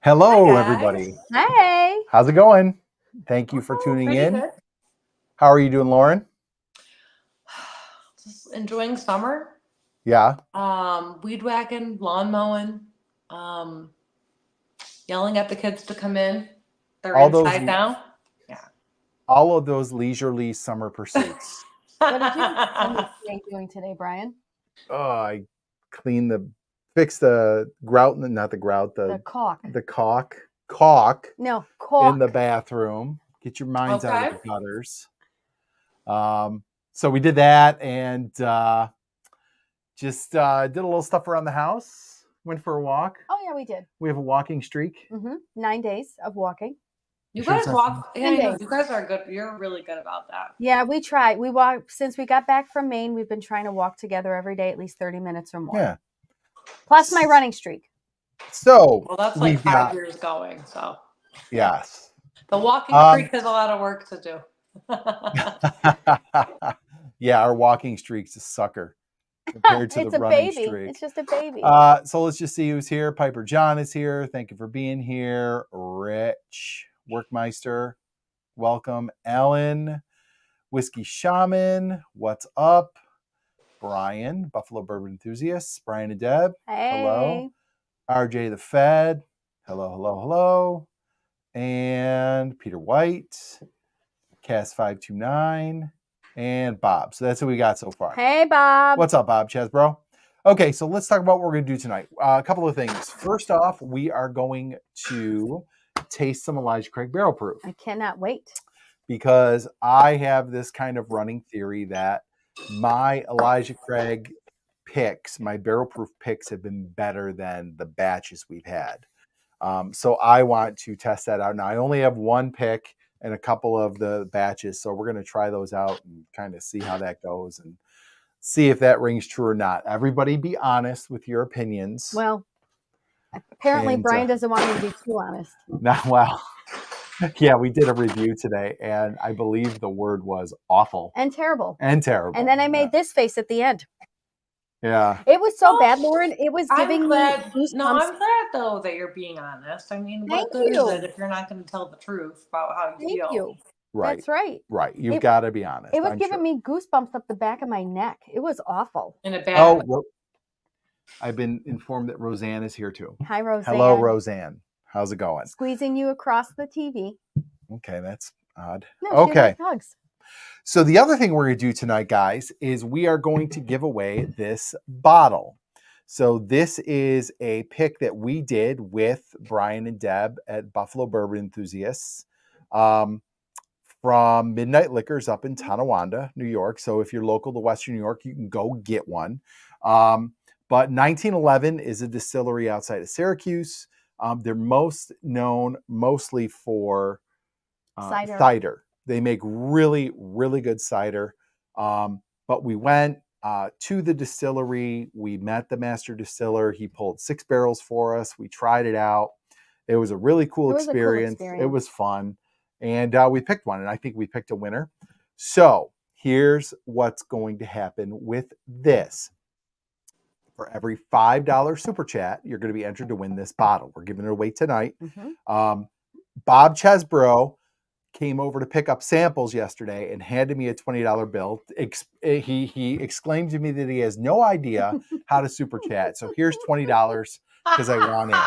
Hello, Hi, everybody. guys. Hey. How's it going? Thank you for Oh, tuning pretty in. good. How are you doing, Lauren? Just enjoying summer. Yeah. Weed whacking, lawn mowing, um, yelling at the kids to come in. They're All those, inside now. Yeah. all of those leisurely summer pursuits. What did you doing today, Brian? Oh, I fix the grout, not the grout, The caulk. the caulk No, caulk. in the bathroom. Get your minds out of Okay. the gutters. So we did that and just did a little stuff around the house. Went for a walk. Oh, yeah, we did. We have a walking streak. 9 days of walking. You Sure guys it's walk. Yeah, I 10 know. days. You guys are good. You're really good about that. Yeah, we tried. We walked since we got back from Maine. We've been trying to walk together every day, at least 30 minutes or more. Yeah. Plus my running streak. So Well, that's we've like 5 got years going. So yes. the walking streak has a lot of work to do. Yeah, our walking streak's a sucker compared to It's the a running baby. streak. It's just a baby. So let's just see who's here. Piper John is here. Thank you for being here. Rich Workmeister, welcome. Ellen, Whiskey Shaman, what's up? Brian, Buffalo Bourbon Enthusiasts. Brian and Deb, Hey. hello. RJ the Fed, hello, hello, hello. And Peter White, Cask 529, and Bob. So that's what we got so far. Hey, Bob. What's up, Bob Chesbro? Okay, so let's talk about what we're going to do tonight. A couple of things. First off, we are going to taste some Elijah Craig Barrel Proof. I cannot wait. Because I have this kind of running theory that my Elijah Craig picks, my barrel proof picks, have been better than the batches we've had. So I want to test that out. Now, I only have one pick and a couple of the batches, so we're going to try those out and kind of see how that goes and see if that rings true or not. Everybody be honest with your opinions. Well, apparently And, Brian doesn't want me to be too honest. Well, yeah, we did a review today, and I believe the word was awful. And terrible. And terrible. And then I made this face at the end. Yeah. It was so bad, Lauren. It was giving me goosebumps. No, I'm glad, though, that you're being honest. I mean, what good is it if you're not going to tell the truth about how you feel? Thank you. Right. That's right. Right. You've got to be honest. It was giving me goosebumps up the back of my neck. It was awful. In a bad way. I've been informed that Roseanne is here too. Hi, Roseanne. Hello, Roseanne. How's it going? Squeezing you across the TV. Okay, that's odd. No, okay. She likes hugs. So the other thing we're going to do tonight, guys, is we are going to give away this bottle. So this is a pick that we did with Brian and Deb at Buffalo Bourbon Enthusiasts from Midnight Liquors up in Tonawanda, New York. So if you're local to Western New York, you can go get one. But 1911 is a distillery outside of Syracuse. They're most known mostly for cider. They make really, really good cider. But we went to the distillery. We met the master distiller. He pulled 6 barrels for us. We tried it out. It was a really cool experience. It was fun. And we picked one, and I think we picked a winner. So here's what's going to happen with this. For every $5 super chat, you're going to be entered to win this bottle. We're giving it away tonight. Mm-hmm. Bob Chesbro came over to pick up samples yesterday and handed me a $20 bill. He exclaimed to me that he has no idea how to super chat. So here's $20 because I want in.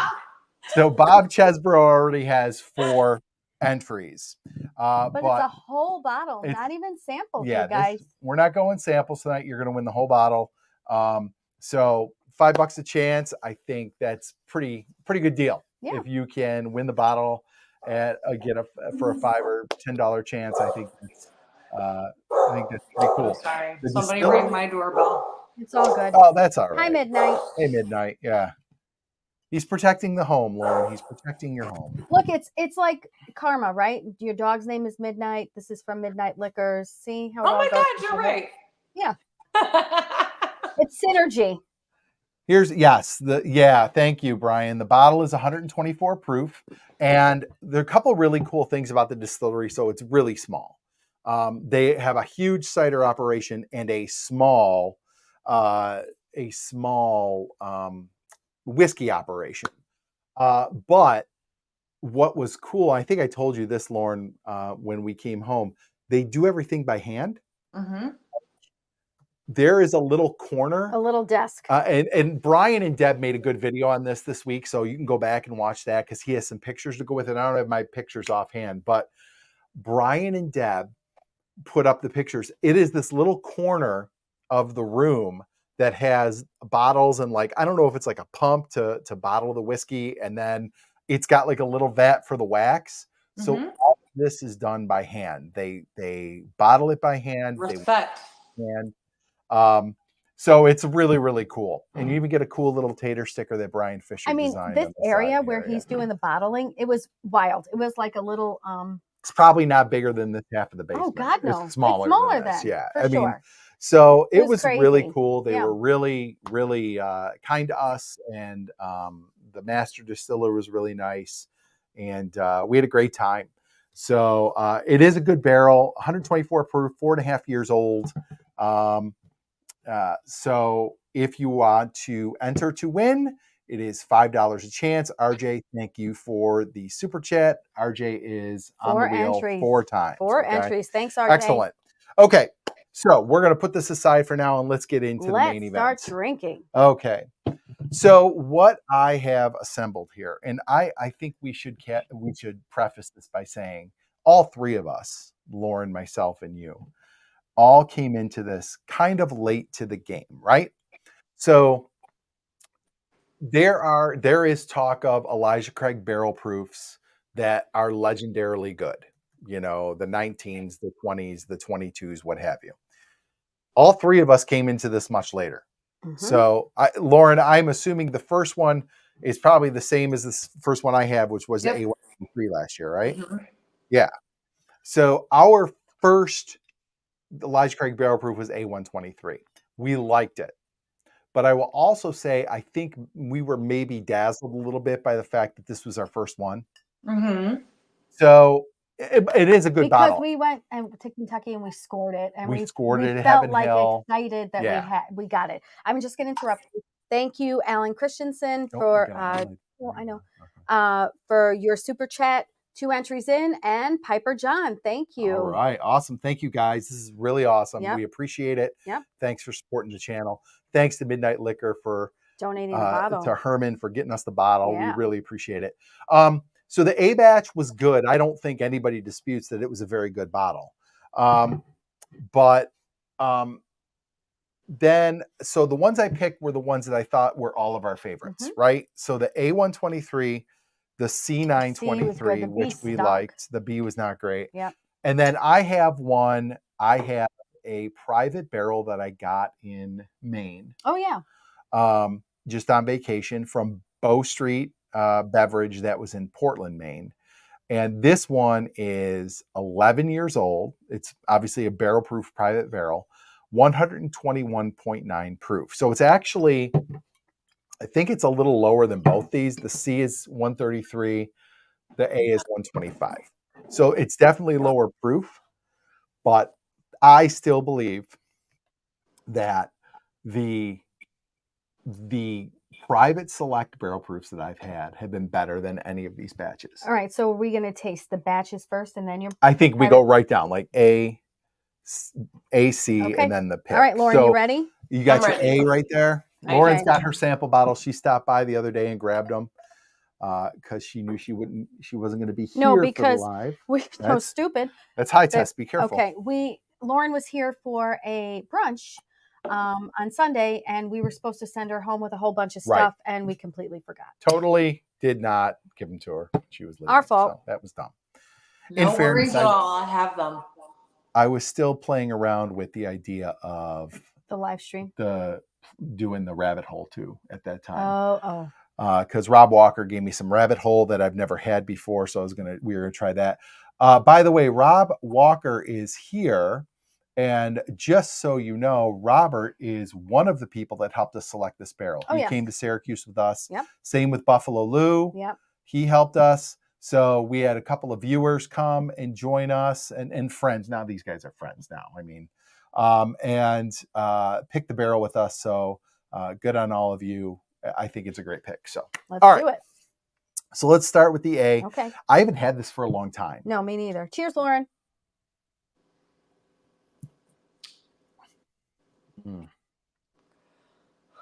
So Bob Chesbro already has 4 entries. But it's a whole bottle, not even samples, you guys. We're not going samples tonight. You're going to win the whole bottle. So $5 a chance. I think that's pretty good deal. Yeah. If you can win the bottle at for a $5 or $10 chance, I think that's pretty cool. Sorry, somebody rang my doorbell. It's all good. Oh, that's all right. Hi, Midnight. Hey, Midnight. Yeah. He's protecting the home, Lauren. He's protecting your home. Look, it's like karma, right? Your dog's name is Midnight. This is from Midnight Liquors. See how? Oh my God, you're right. Yeah. It's synergy. Thank you, Brian. The bottle is 124 proof, and there are a couple really cool things about the distillery. So it's really small. They have a huge cider operation and a small whiskey operation. But what was cool, I think I told you this, Lauren, when we came home, they do everything by hand. Mm-hmm. There is a little corner. A little desk. And Brian and Deb made a good video on this week, so you can go back and watch that because he has some pictures to go with it. I don't have my pictures offhand, but Brian and Deb put up the pictures. It is this little corner of the room that has bottles and like, I don't know if it's like a pump to bottle the whiskey, and then it's got like a little vat for the wax. So all of this is done by hand. They bottle it by hand. Respect. So it's really, really cool. And you even get a cool little tater sticker that Brian Fisher designed. This area where he's doing the bottling, it was wild. It was like a little it's probably not bigger than this half of the basement. Oh God, no. It's smaller than this. Then, yeah. For sure. So it was really crazy. cool. They were really, really kind to us, and the master distiller was really nice, and we had a great time. So it is a good barrel, 124 proof, 4.5 years old. So if you want to enter to win, it is $5 a chance. RJ, thank you for the super chat. RJ is on the wheel 4 times. 4 entries. Thanks, RJ. Excellent. Okay, so we're going to put this aside for now and let's get into the main event. Let's start drinking. Okay. So what I have assembled here, and I think we should preface this by saying all three of us, Lauren, myself, and you, all came into this kind of late to the game, right? So there is talk of Elijah Craig barrel proofs that are legendarily good. You know, the 19s, the 20s, the 22s, what have you. All three of us came into this much later. So, Lauren, I'm assuming the first one is probably the same as this first one I have, which was the A123 last year, right? Yeah. So our first Elijah Craig barrel proof was A123. We liked it. But I will also say, I think we were maybe dazzled a little bit by the fact that this was our first one. So it is a good bottle. Because we went to Kentucky and we scored it, and we scored it. Felt like excited that we got it. I'm just going to interrupt you. Thank you, Alan Christensen, for for your super chat. 2 entries in, and Piper John, thank you. All right, awesome. Thank you, guys. This is really awesome. Yep. We appreciate it. Yep. Thanks for supporting the channel. Thanks to Midnight Liquor for donating the bottle. To Herman for getting us the bottle. Yeah. We really appreciate it. So the A batch was good. I don't think anybody disputes that it was a very good bottle. Then, so the ones I picked were the ones that I thought were all of our favorites, right? So the A123, the C923, which we liked. The B was not great. Yeah. And then I have a private barrel that I got in Maine. Oh, yeah. Just on vacation from Bow Street Beverage that was in Portland, Maine. And this one is 11 years old. It's obviously a barrel proof private barrel, 121.9 proof. So it's actually, I think it's a little lower than both these. The C is 133, the A is 125. So it's definitely lower proof, but I still believe that the private select barrel proofs that I've had have been better than any of these batches. All right, so are we going to taste the batches first and then your I think we go right down, like A, C, and then the pick. All right, Lauren, you ready? You got your A right there? Lauren's got her sample bottle. She stopped by the other day and grabbed them because she knew she wasn't going to be here for the live. We're so stupid. That's high test. Be careful. Okay, Lauren was here for a brunch on Sunday, and we were supposed to send her home with a whole bunch of stuff, and we completely forgot. Totally did not give them to her. She was leaving. Our fault. So that was dumb. No worries at all. I have them. I was still playing around with the idea of the live stream, doing the rabbit hole too at that time. Oh. Because Rob Walker gave me some rabbit hole that I've never had before, so we were gonna try that. By the way, Rob Walker is here, and just so you know, Robert is one of the people that helped us select this barrel. He came to Syracuse with us. Yep. Same with Buffalo Lou. Yep. He helped us. So we had a couple of viewers come and join us, and friends. Now these guys are friends now. I mean, and pick the barrel with us. So good on all of you. I think it's a great pick. So let's do it. So let's start with the A. Okay. I haven't had this for a long time. No, me neither. Cheers, Lauren.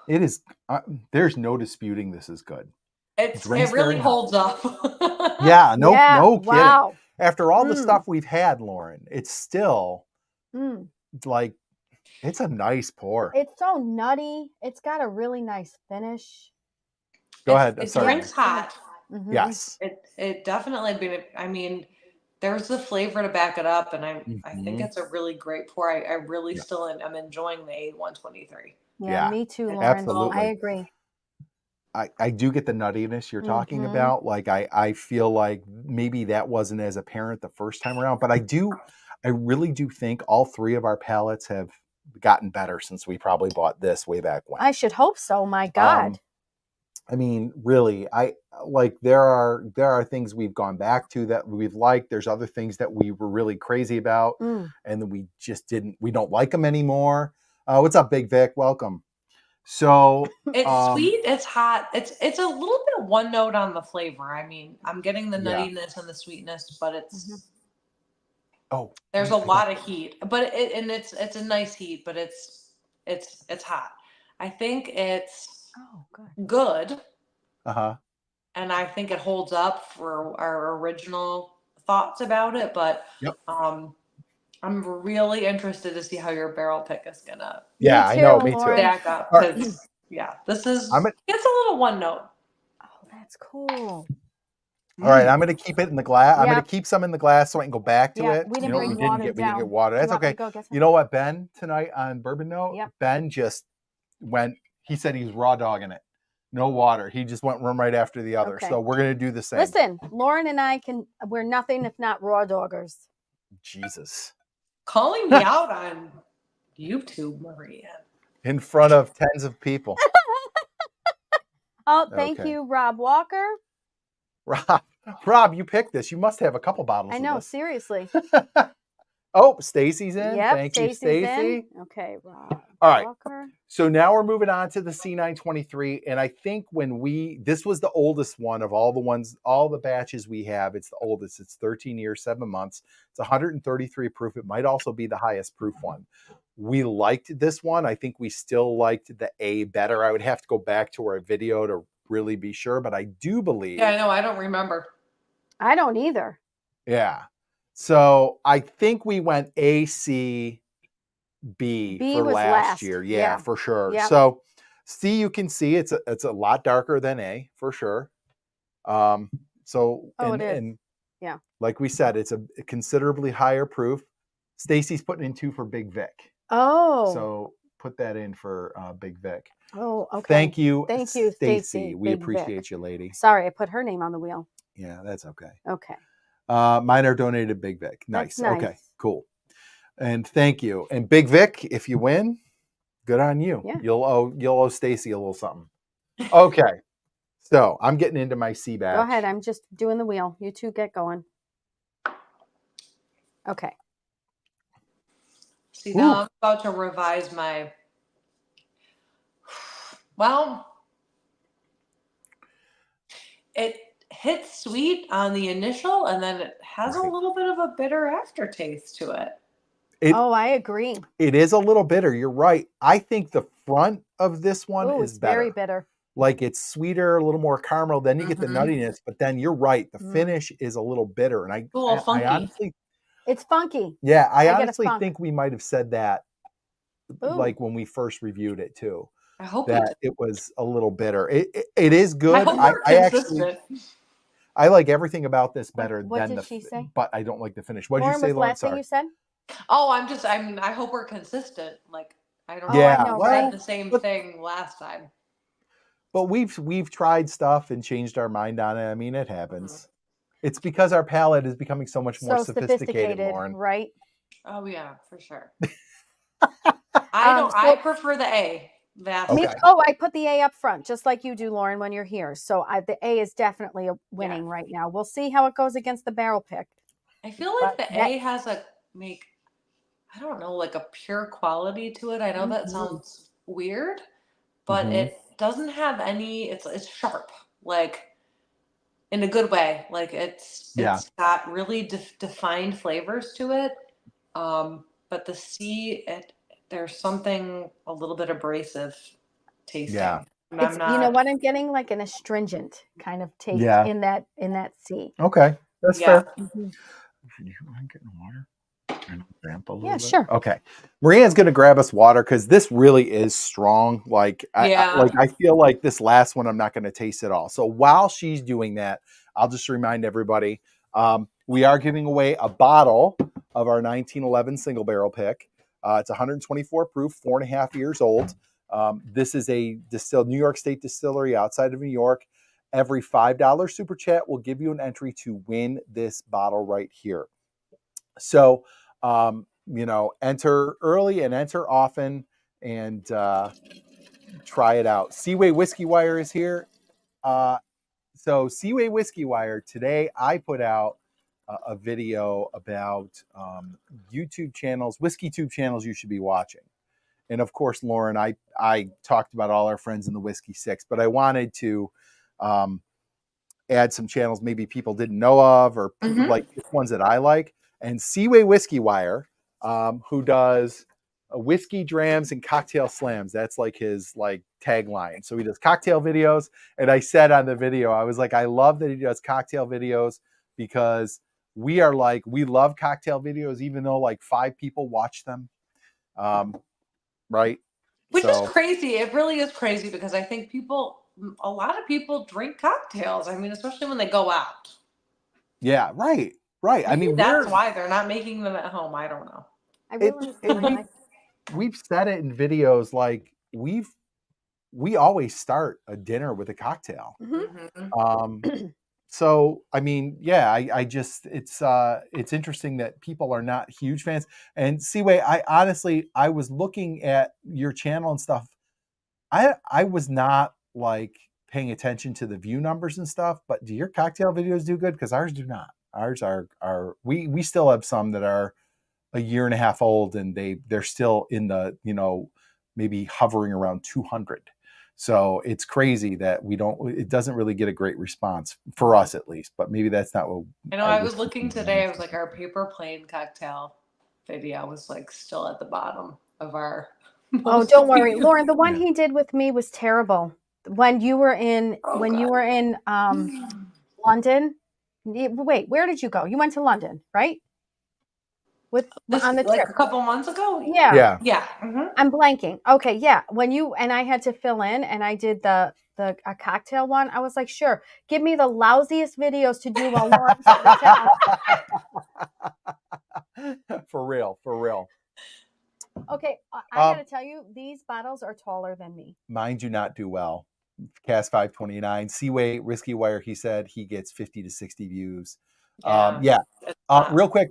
It is. There's no disputing this is good. It Drinks really very hot. holds up. Yeah, no kidding. Wow. After all the stuff we've had, Lauren, it's still like, it's a nice pour. It's so nutty. It's got a really nice finish. Go ahead. It Sorry. drinks hot. Mm-hmm. Yes. It definitely. I mean, there's the flavor to back it up, and I think it's a really great pour. I really still am enjoying the A123. Yeah, me too, Lauren. Absolutely. I agree. I do get the nuttiness you're talking about. Like I feel like maybe that wasn't as apparent the first time around, but I really do think all three of our palates have gotten better since we probably bought this way back when. I should hope so. My God. I mean, really, there are things we've gone back to that we've liked. There's other things that we were really crazy about, and then we don't like them anymore. What's up, Big Vic? Welcome. So it's sweet, it's hot, it's a little bit of one note on the flavor. I mean, I'm getting the nuttiness and the sweetness, but it's there's a lot of heat, but it's a nice heat, but it's hot. I think it's good. And I think it holds up for our original thoughts about it, but I'm really interested to see how your barrel pick is gonna. Yeah, I know. Me too. Stack up because this is it's a little one note. Oh, that's cool. All right, I'm gonna keep it in the glass. I'm gonna keep some in the glass so I can go back to it. We didn't bring water down. We didn't get water. That's okay. You know what, Ben, tonight on Bourbon Note, Ben just went. He said he was raw dogging it. No water. He just went one right after the other. Okay. So we're gonna do the same. Listen, Lauren and I we're nothing if not raw doggers. Jesus. Calling me out on YouTube, Maria. In front of tens of people. Oh, thank you, Rob Walker. Rob, you picked this. You must have a couple bottles. I know, seriously. Oh, Stacy's in. Yep, thank you, Stacy. Okay, Rob. All right. Walker. So now we're moving on to the C923. And I think this was the oldest one of all the batches we have. It's the oldest. It's 13 years, 7 months. It's 133 proof. It might also be the highest proof one. We liked this one. I think we still liked the A better. I would have to go back to our video to really be sure, but I do believe. Yeah, I know. I don't remember. I don't either. Yeah. So I think we went A, C, B for last year. Yeah, for sure. Yep. So C, you can see it's a lot darker than A for sure. It is. Yeah. Like we said, it's a considerably higher proof. Stacy's putting in 2 for Big Vic. Oh. So put that in for Big Vic. Oh, okay. Thank you, Stacy. We appreciate you, lady. Sorry, I put her name on the wheel. Yeah, that's okay. Okay. Mine are donated to Big Vic. Nice. Okay, cool. And thank you. And Big Vic, if you win, good on you. Yeah. You'll owe Stacy a little something. Okay. So I'm getting into my C batch. Go ahead. I'm just doing the wheel. You two get going. Okay. See, now I'm about to revise my. Well, it hits sweet on the initial, and then it has a little bit of a bitter aftertaste to it. I agree. It is a little bitter. You're right. I think the front of this one is better. Very bitter. Like it's sweeter, a little more caramel. Then you get the nuttiness, but then you're right. The finish is a little bitter, and funky. I honestly, it's funky. Yeah, I honestly think we might have said that, like when we first reviewed it too. I hope that it was a little bitter. It is good. I actually. I like everything about this better than she say? But I don't like the finish. What did you say, Lauren? Last thing you said? Oh, I hope we're consistent. Like I don't know. I said the same thing last time. But we've tried stuff and changed our mind on it. I mean, it happens. It's because our palate is becoming so much more sophisticated, Lauren. Right? Oh yeah, for sure. I prefer the A. I put the A up front, just like you do, Lauren, when you're here. So the A is definitely winning right now. We'll see how it goes against the barrel pick. I feel like the A has I don't know, like a pure quality to it. I know that sounds weird, but it doesn't have any. It's sharp. Like in a good way. Like it's got really defined flavors to it. But the C, there's something a little bit abrasive tasting. Yeah. It's, you know what I'm getting, like an astringent kind of taste in that C. Okay, that's fair. Mm-hmm. You mind getting water? Yeah, sure. Okay, Marianne's gonna grab us water because this really is strong. Like, I feel like this last one I'm not gonna taste at all. So while she's doing that, I'll just remind everybody we are giving away a bottle of our 1911 single barrel pick. It's 124 proof, 4.5 years old. This is a New York State distillery outside of New York. Every $5 super chat will give you an entry to win this bottle right here. So, enter early and enter often and try it out. Seaway Whiskey Wire is here. So Seaway Whiskey Wire, today I put out a video about YouTube channels, whiskey tube channels you should be watching. And of course, Lauren, I talked about all our friends in the Whiskey Six, but I wanted to add some channels maybe people didn't know of or like ones that I like. And Seaway Whiskey Wire, who does whiskey drams and cocktail slams. That's like his tagline. So he does cocktail videos. And I said on the video, I was like, I love that he does cocktail videos because we love cocktail videos, even though 5 people watch them. Right. Which is crazy. It really is crazy because I think a lot of people drink cocktails. I mean, especially when they go out. Yeah. Right. Maybe I mean, that's why they're not making them at home. I don't know. We've said it in videos. Like we always start a dinner with a cocktail. So, I mean, yeah, I just, it's interesting that people are not huge fans. And Seaway, I was looking at your channel and stuff. I was not paying attention to the view numbers and stuff, but do your cocktail videos do good? Because ours do not. Ours we still have some that are a year and a half old and they're still in the, maybe hovering around 200. So it's crazy that it doesn't really get a great response for us at least, but maybe that's not what I was looking today. I was like, our paper plane cocktail video was still at the bottom of our. Oh, don't worry, Lauren. The one he did with me was terrible. When you were in London. Wait, where did you go? You went to London, right? On the trip a couple months ago. Yeah. Mm-hmm. I'm blanking. Okay, yeah. When you and I had to fill in, and I did a cocktail one, I was like, sure, give me the lousiest videos to do while Lauren's out of town. For real. Okay, I gotta tell you, these bottles are taller than me. Mine do not do well. Cask 529, Seaway Whiskey Wire. He said he gets 50 to 60 views. Real quick.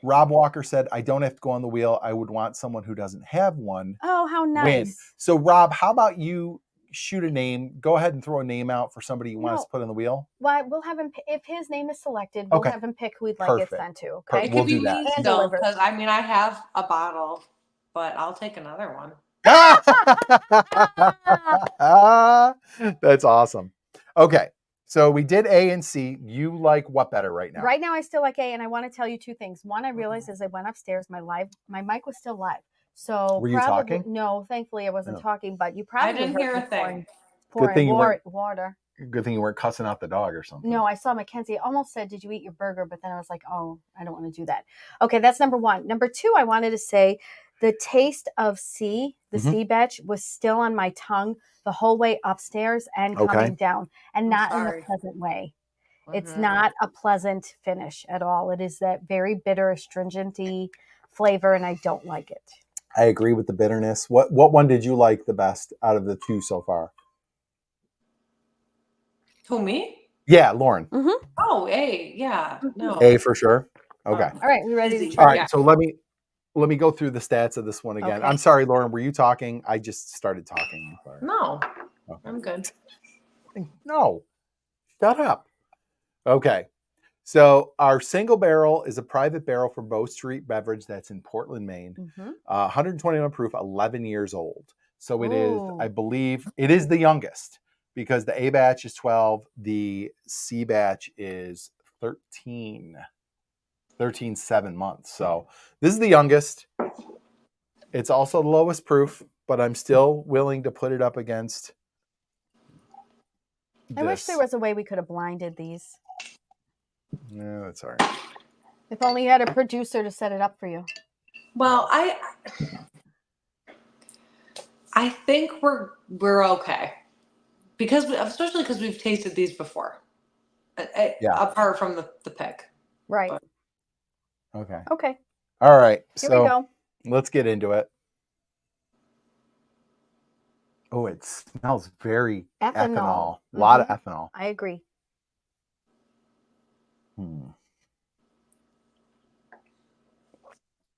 Rob Walker said, I don't have to go on the wheel. I would want someone who doesn't have one. Oh, how nice. Win. So, Rob, how about you shoot a name? Go ahead and throw a name out for somebody you want us to put on the wheel. Well, we'll have him, if his name is selected, we'll have him pick who we'd like it sent to. Okay? It could be me still, because I mean, I have a bottle, but I'll take another one. That's awesome. Okay. So we did A and C. You like what better right now? Right now, I still like A, and I want to tell you 2 things. One, I realized as I went upstairs, my mic was still live. So were you talking? No, thankfully I wasn't talking. But you probably I didn't hear a thing. Good thing water. Good thing you weren't cussing out the dog or something. No, I saw Mackenzie. I almost said, "Did you eat your burger?" But then I was like, "Oh, I don't want to do that." Okay, that's number 1. Number 2, I wanted to say the taste of C, the C batch, was still on my tongue the whole way upstairs and coming down, and not in a pleasant way. It's not a pleasant finish at all. It is that very bitter, astringent-y flavor, and I don't like it. I agree with the bitterness. What one did you like the best out of the 2 so far? Who, me? Yeah, Lauren. Mm-hmm. Oh, A. Yeah. No. A for sure. Okay. All right, we ready to try? All right, so let me go through the stats of this one again. Okay. I'm sorry, Lauren, were you talking? I just started talking. No, I'm good. No, shut up. Okay, so our single barrel is a private barrel for Bow Street Beverage that's in Portland, Maine. 121 proof, 11 years old. So it is, I believe, it is the youngest. because the A batch is 12. The C batch is 13, 7 months. So this is the youngest. It's also the lowest proof, but I'm still willing to put it up against this. I wish there was a way we could have blinded these. No, that's all right. If only you had a producer to set it up for you. Well, I think we're okay, because especially because we've tasted these before. Apart from the pick. Right. But. Okay. Okay. All right. Here we go. Let's get into it. Oh, it smells very ethanol. A lot of ethanol. I agree.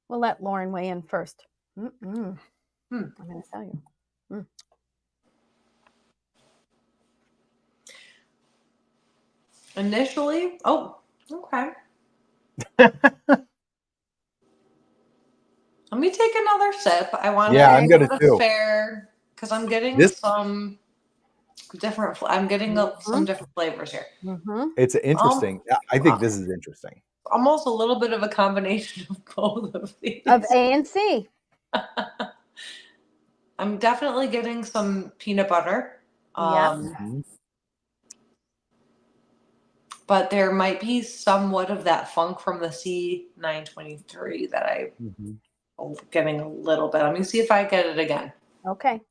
We'll let Lauren weigh in first. I'm going to tell you. Initially, okay. Let me take another sip. I want to I'm gonna too. Fair, because I'm getting some different. I'm getting some different flavors here. It's interesting. I think this is interesting. Almost a little bit of a combination of both of these. Of A and C. I'm definitely getting some peanut butter. But there might be somewhat of that funk from the C923 that I'm getting a little bit. Let me see if I get it again. Okay.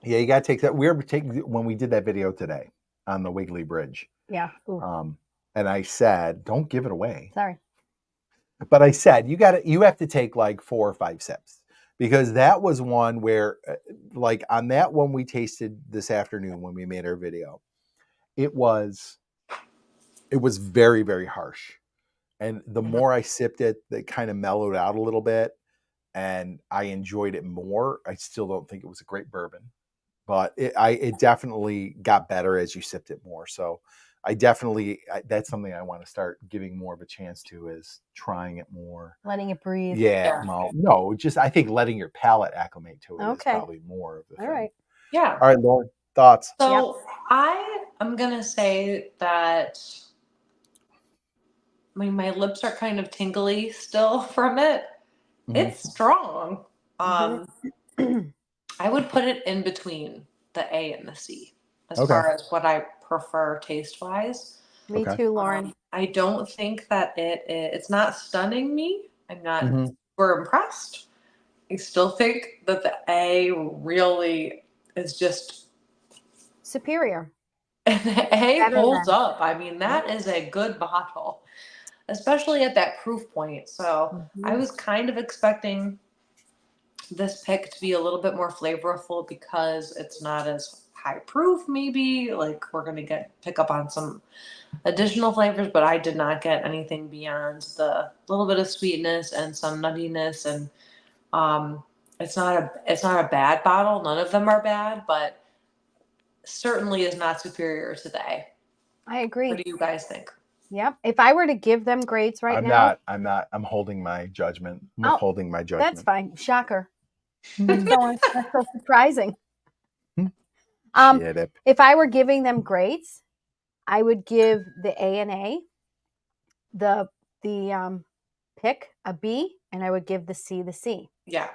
Yeah, you got to take that. We were taking when we did that video today on the Wiggly Bridge. Yeah. And I said, don't give it away. Sorry. But I said, you have to take like 4 or 5 sips, because that was one where, like on that one we tasted this afternoon when we made our video, it was very, very harsh. And the more I sipped it, it kind of mellowed out a little bit and I enjoyed it more. I still don't think it was a great bourbon, but it definitely got better as you sipped it more. So that's something I want to start giving more of a chance to, is trying it more. Letting it breathe. Yeah. Well, no, just I think letting your palate acclimate to it is probably more of the thing. All right. Yeah. All right, Lauren, thoughts? So I am going to say that my lips are kind of tingly still from it. It's strong. I would put it in between the A and the C as far as what I prefer taste wise. Me too, Lauren. I don't think that it's not stunning me. I'm not super impressed. I still think that the A really is just superior. And the A holds up. I mean, that is a good bottle, especially at that proof point. So I was kind of expecting this pick to be a little bit more flavorful because it's not as high proof. Maybe like we're going to pick up on some additional flavors, but I did not get anything beyond the little bit of sweetness and some nuttiness. And it's not a bad bottle. None of them are bad, but certainly is not superior to the A. I agree. What do you guys think? Yep. If I were to give them grades now. I'm not. I'm holding my judgment. I'm holding my judgment. That's fine. Shocker. That's so surprising. If I were giving them grades, I would give the A an A, the pick a B, and I would give the C. Yeah.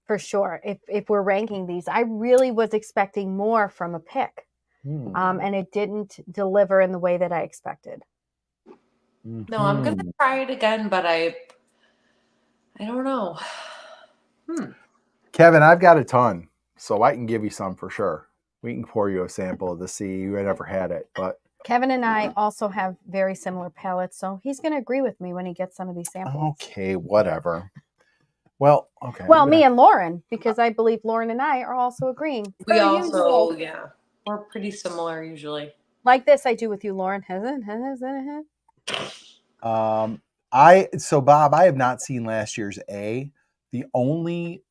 For sure. If we're ranking these, I really was expecting more from a pick. And it didn't deliver in the way that I expected. No, I'm going to try it again, but I don't know. Kevin, I've got a ton, so I can give you some for sure. We can pour you a sample of the C. You had never had it, but Kevin and I also have very similar palates, so he's going to agree with me when he gets some of these samples. Okay, whatever. Well, okay. Well, me and Lauren, because I believe Lauren and I are also agreeing. We also, we're pretty similar usually. Like this, I do with you, Lauren. Bob, I have not seen last year's A. The only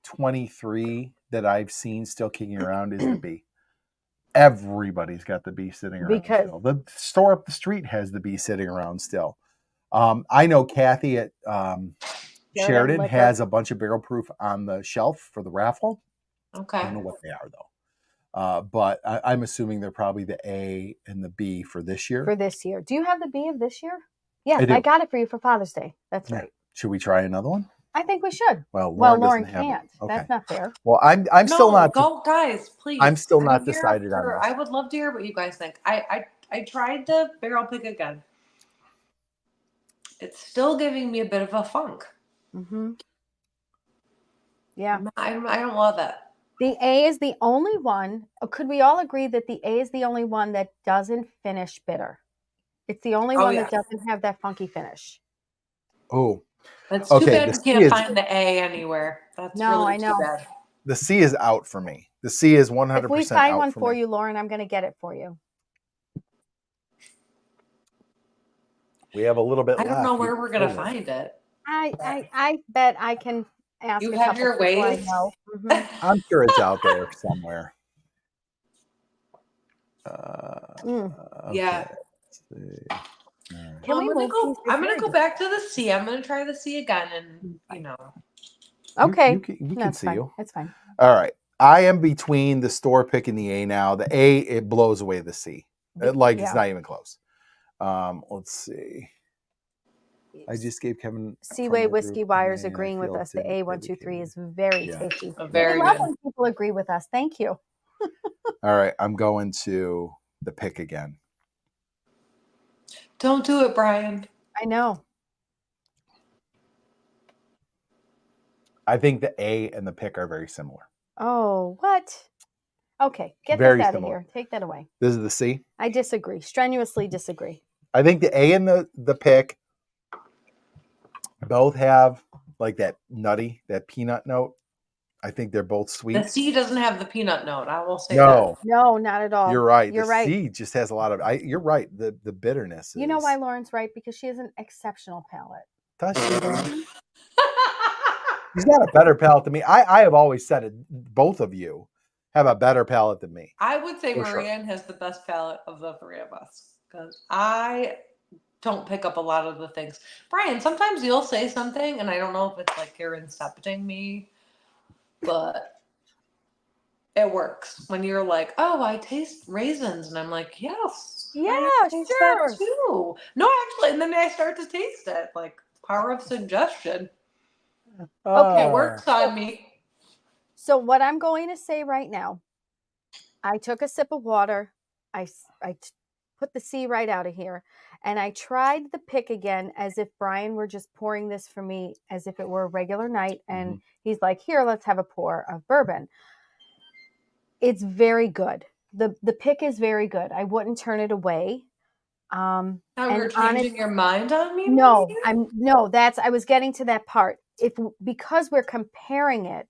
23 that I've seen still kicking around is the B. Everybody's got the B sitting around still. The store up the street has the B sitting around still. I know Kathy at Sheridan has a bunch of barrel proof on the shelf for the raffle. Okay. I don't know what they are though. But I'm assuming they're probably the A and the B for this year. For this year. Do you have the B of this year? Yes, I got it for you for Father's Day. That's right. Should we try another one? I think we should. Well, Lauren can't. Okay. That's not fair. Well, I'm still not. Go, guys, please. I'm still not decided on this. I would love to hear what you guys think. I tried the barrel pick again. It's still giving me a bit of a funk. Mm-hmm. Yeah. I don't love it. The A is the only one. Could we all agree that the A is the only one that doesn't finish bitter? It's the only one that doesn't have that funky finish. Oh. It's too bad you can't find the A anywhere. That's really too bad. The C is out for me. The C is 100% out. If we find one for you, Lauren, I'm going to get it for you. We have a little bit left. I don't know where we're going to find it. I bet I can ask. You have your ways. I'm sure it's out there somewhere. Yeah. I'm gonna go back to the C. I'm gonna try the C again, and Okay. We can see you. It's fine. All right. I am between the store pick and the A now. The A, it blows away the C. It's not even close. Let's see. I just gave Kevin Seaway Whiskey Wires agreeing with us. The A123 is very tasty. Very good. Good. When people agree with us. Thank you. All right. I'm going to the pick again. Don't do it, Brian. I know. I think the A and the pick are very similar. Oh, what? Okay, get that out of here. Take that away. This is the C? I disagree. Strenuously disagree. I think the A and the pick both have like that nutty, that peanut note. I think they're both sweet. The C doesn't have the peanut note. I will say that. No, not at all. You're right. You're right. C just has a lot of. You're right. The bitterness. You know why Lauren's right? Because she has an exceptional palate. Does she? She's got a better palate than me. I have always said it. Both of you have a better palate than me. I would say Marianne has the best palate of the three of us because I don't pick up a lot of the things. Brian, sometimes you'll say something, and I don't know if it's like you're incepting me. But it works when you're like, oh, I taste raisins. And I'm like, yes. Yeah, I taste that too. No, actually. And then I start to taste it. Like power of suggestion. Okay, works on me. So what I'm going to say right now, I took a sip of water. I put the C right out of here. And I tried the pick again as if Brian were just pouring this for me as if it were a regular night. And he's like, here, let's have a pour of bourbon. It's very good. The pick is very good. I wouldn't turn it away. Now you're changing your mind on me? No, I was getting to that part. Because we're comparing it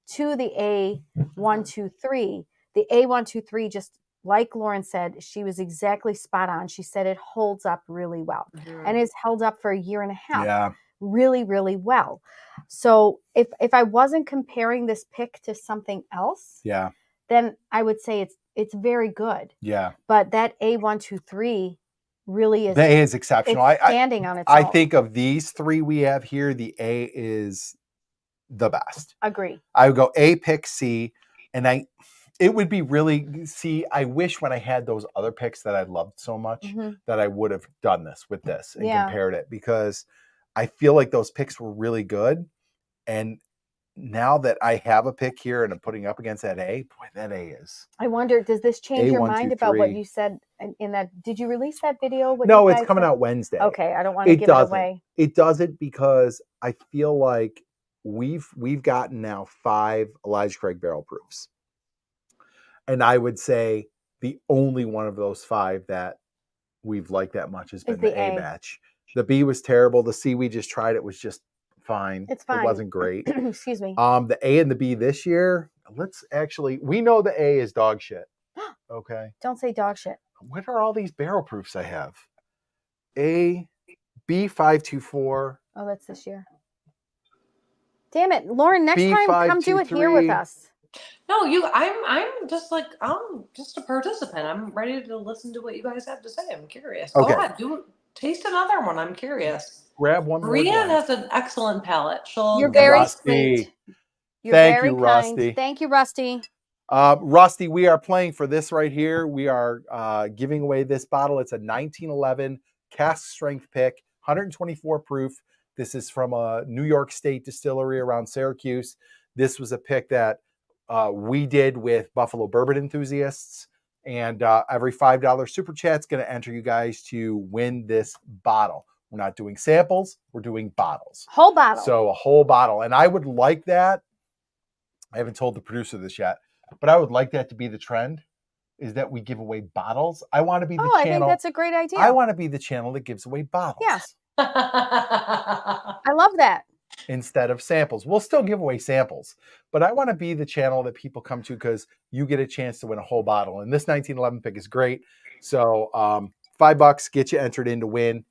to the A123, the A123 just, like Lauren said, she was exactly spot on. She said it holds up really well and it's held up for a year and a half really, really well. So if I wasn't comparing this pick to something else, then I would say it's very good. Yeah. But that A123 really is. The A is exceptional. Standing on its own. I own. think of these three we have here, the A is the best. Agree. I would go A, pick, C, and it would be really, I wish when I had those other picks that I loved so much that I would have done this with this and compared it, because I feel like those picks were really good. And now that I have a pick here and I'm putting up against that A, boy, that A is. I wonder, does this change your mind about what you said in that? Did you release that video? No, it's coming out Wednesday. Okay, I don't want to give it away. It doesn't, because I feel like we've gotten now 5 Elijah Craig barrel proofs. And I would say the only one of those 5 that we've liked that much has been the A batch. The B was terrible. The C, we just tried. It was just fine. It's fine. It wasn't great. Excuse me. The A and the B this year, we know the A is dog shit. Okay. Don't say dog shit. What are all these barrel proofs I have? A, B524. Oh, that's this year. Damn it. Lauren, next time come do it here with us. No, I'm just a participant. I'm ready to listen to what you guys have to say. I'm curious. Okay. Go ahead, taste another one. I'm curious. grab one more. Brienne has an excellent palate. You're very Rusty. sweet. You're Thank very you, kind. Rusty. Thank you, Rusty. Rusty, we are playing for this right here. We are giving away this bottle. It's a 1911 cask strength pick, 124 proof. This is from a New York State distillery around Syracuse. This was a pick that we did with Buffalo Bourbon enthusiasts. And every $5 super chat is going to enter you guys to win this bottle. We're not doing samples. We're doing bottles. Whole bottle. So a whole bottle. And I would like that. I haven't told the producer this yet, but I would like that to be the trend, is that we give away bottles. I want to be the channel. I think that's a great idea. I want to be the channel that gives away bottles. Yes. I love that. Instead of samples. We'll still give away samples, but I want to be the channel that people come to because you get a chance to win a whole bottle. And this 1911 pick is great. So $5 get you entered in to win.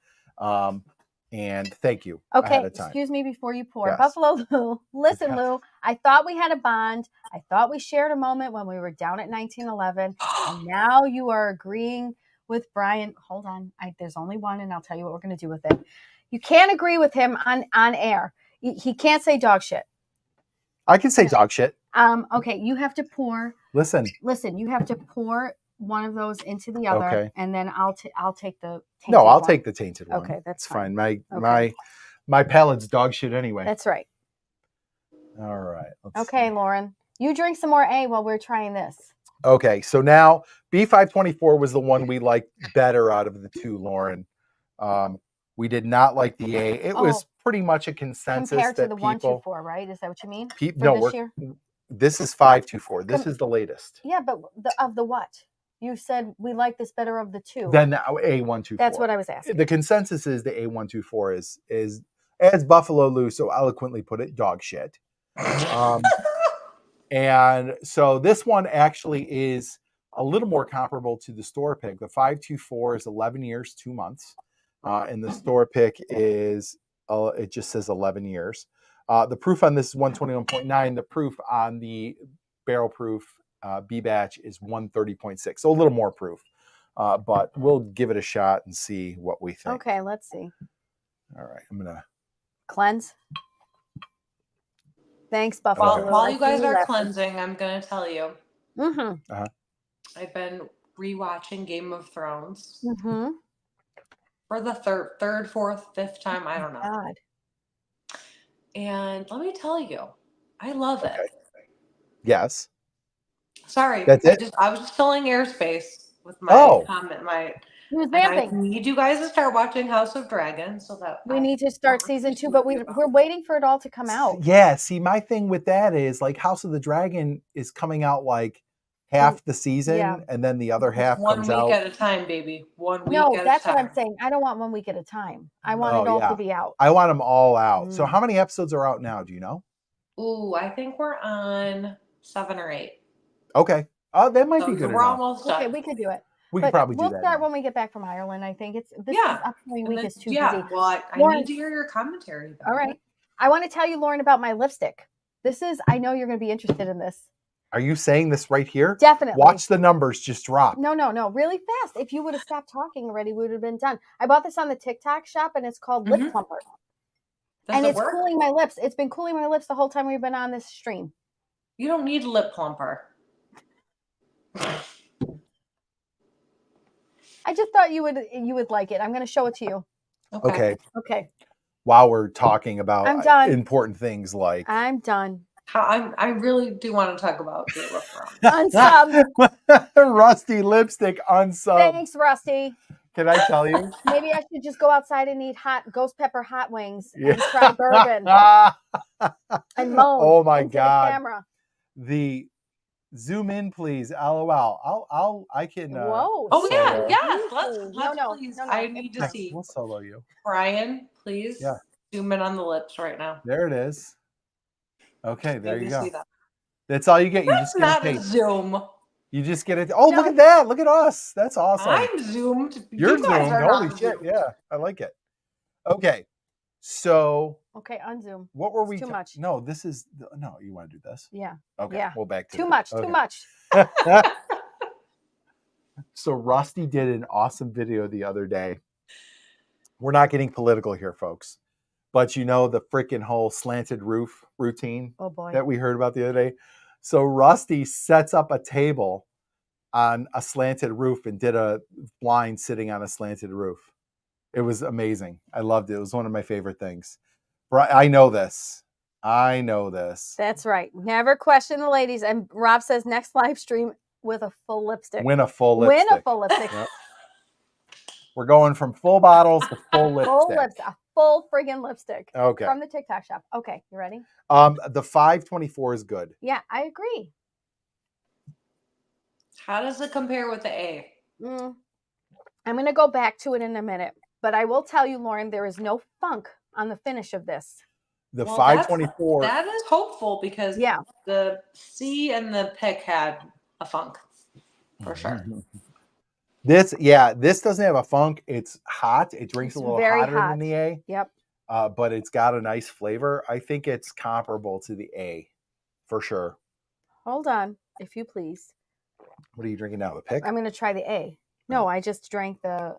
And thank you. Okay, excuse me before you pour. Yes. Buffalo Lou, listen, Lou, I thought we had a bond. I thought we shared a moment when we were down at 1911. And now you are agreeing with Brian. Hold on. There's only one, and I'll tell you what we're going to do with it. You can't agree with him on air. He can't say dog shit. I can say dog shit. Okay, you have to pour. Listen, you have to pour one of those into the other, okay. And then I'll take the tainted No, I'll one. take the tainted one. Okay, that's fine. fine. My palate's dog shit anyway. That's right. All right. Okay, Lauren, you drink some more A while we're trying this. Okay, so now B524 was the one we liked better out of the two, Lauren. We did not like the A. It was pretty much a consensus compared to that the people, 124, right? Is that what you mean? This is 524. This is the latest. Yeah, but of the what? You said we like this better of the two. Then A124. That's what I was asking. The consensus is the A124 is as Buffalo Lou so eloquently put it, dog shit. And so this one actually is a little more comparable to the store pick. The 524 is 11 years, 2 months. And the store pick is, it just says 11 years. The proof on this is 121.9. The proof on the barrel proof B batch is 130.6. So a little more proof. But we'll give it a shot and see what we think. Okay, let's see. All right, I'm going to cleanse. Thanks, Buffalo. While you guys are cleansing, I'm going to tell you. Mm-hmm. I've been rewatching Game of Thrones. Mm-hmm. For the third, fourth, fifth time, I don't know. God. And let me tell you, I love it. Yes. Sorry, that's it. I was just filling airspace with my comment. He was vamping. I need you guys to start watching House of Dragons so that we need to start season 2, but we're waiting for it all to come out. Yeah. See, my thing with that is like House of the Dragon is coming out like half the season, and then the other half comes out 1 week at a time, baby. 1 week at a time. No, that's what I'm saying. I don't want 1 week at a time. I want it all to be out. I want them all out. So how many episodes are out now? Do you know? Ooh, I think we're on 7 or 8. Okay. Oh, that might be good. We're almost done. Okay, we could do it. We could probably do that. We'll start when we get back from Ireland. I think this upcoming week is too busy. Well, I need to hear your commentary about all right. I want to tell you, Lauren, about my lipstick. I know you're going to be interested in this. Are you saying this right here? Definitely. Watch the numbers just drop. No. Really fast. If you would have stopped talking already, we would have been done. I bought this on the TikTok shop, and it's called Lip Plumper. And it's cooling my lips. It's been cooling my lips the whole time we've been on this stream. You don't need Lip Plumper. I just thought you would like it. I'm going to show it to you. Okay. While we're talking about important things like I'm done. I really do want to talk about Game of Thrones. Unsub. Rusty lipstick unsub. Thanks, Rusty. Can I tell you? Maybe I should just go outside and eat ghost pepper hot wings and try bourbon and moan. Oh my into God! The camera. The zoom in, please. LOL. I can. Whoa. Oh yeah. Let's please. No, I need to see. We'll solo you, Brian. Please. Yeah. Zoom in on the lips right now. There it is. Okay, there you go. See that? That's all you get. You That's just get not a Zoom. You just get it. Oh, look at that. Look at us. That's awesome. I'm zoomed. You're you guys zoomed. are Holy not shit. zoomed. Yeah, I like it. Okay. So. Okay, unzoom. What were we? Too much. No, this is. No, you want to do this? Yeah. Okay. Yeah. Well, back to too much. Okay. Too much. So Rusty did an awesome video the other day. we're not getting political here, folks. But you know the freaking whole slanted roof routine that we heard about the other day? So Rusty sets up a table on a slanted roof and did a blind sitting on a slanted roof. It was amazing. I loved it. It was one of my favorite things. I know this. I know this. That's right. Never question the ladies. And Rob says next live stream with a full lipstick. Win a full lipstick. Win a full lipstick. Yep. We're going from full bottles to full lipstick. Full lipstick. A full friggin' lipstick. Okay. From the TikTok shop. Okay, you ready? The 524 is good. Yeah, I agree. How does it compare with the A? I'm going to go back to it in a minute. But I will tell you, Lauren, there is no funk on the finish of this. The 524. That is hopeful because the C and the pick had a funk for sure. This doesn't have a funk. It's hot. It drinks a little hotter than the A. Yep. But it's got a nice flavor. I think it's comparable to the A for sure. Hold on, if you please. What are you drinking now? The pick? I'm going to try the A. No, I just drank the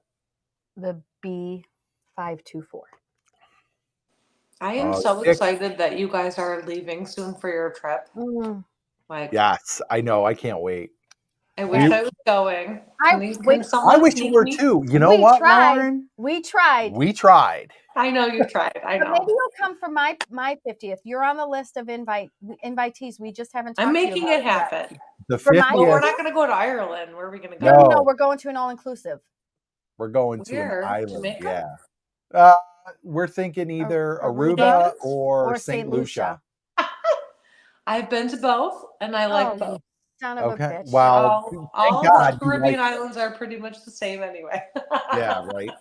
B524. I am so excited that you guys are leaving soon for your trip. Like, yes, I know. I can't wait. I wish I was going. I wish you were too. You know what, Lauren? We tried. We tried. I know you tried. I know. But maybe you'll come for my 50th. You're on the list of invitees. We just haven't talked I'm making it happen. The 50th. Well, we're not going to go to Ireland. Where are we going to go? No, we're going to an all-inclusive. We're going to an island. Jamaica? Yeah. We're thinking either Aruba or St. Lucia. I've been to both, and I like both. Son of a bitch. Well, all Caribbean islands are pretty much the same anyway. Yeah, right.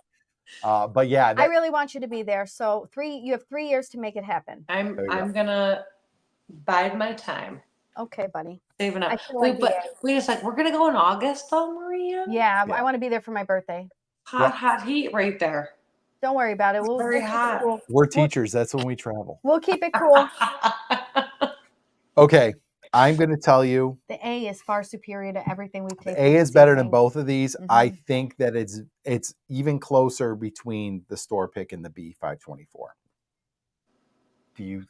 But yeah, I really want you to be there. So you have 3 years to make it happen. I'm gonna bide my time. Okay, buddy. Saving up. Wait a sec. We're gonna go in August, though, Maria. Yeah, I want to be there for my birthday. Hot heat right there. Don't worry about it. It's very hot. Cool. We're teachers. That's when we travel. We'll keep it cool. Okay. I'm going to tell you. The A is far superior to everything we've tasted. The A is better than both of these. Mm-hmm. I think that it's even closer between the store pick and the B524. Do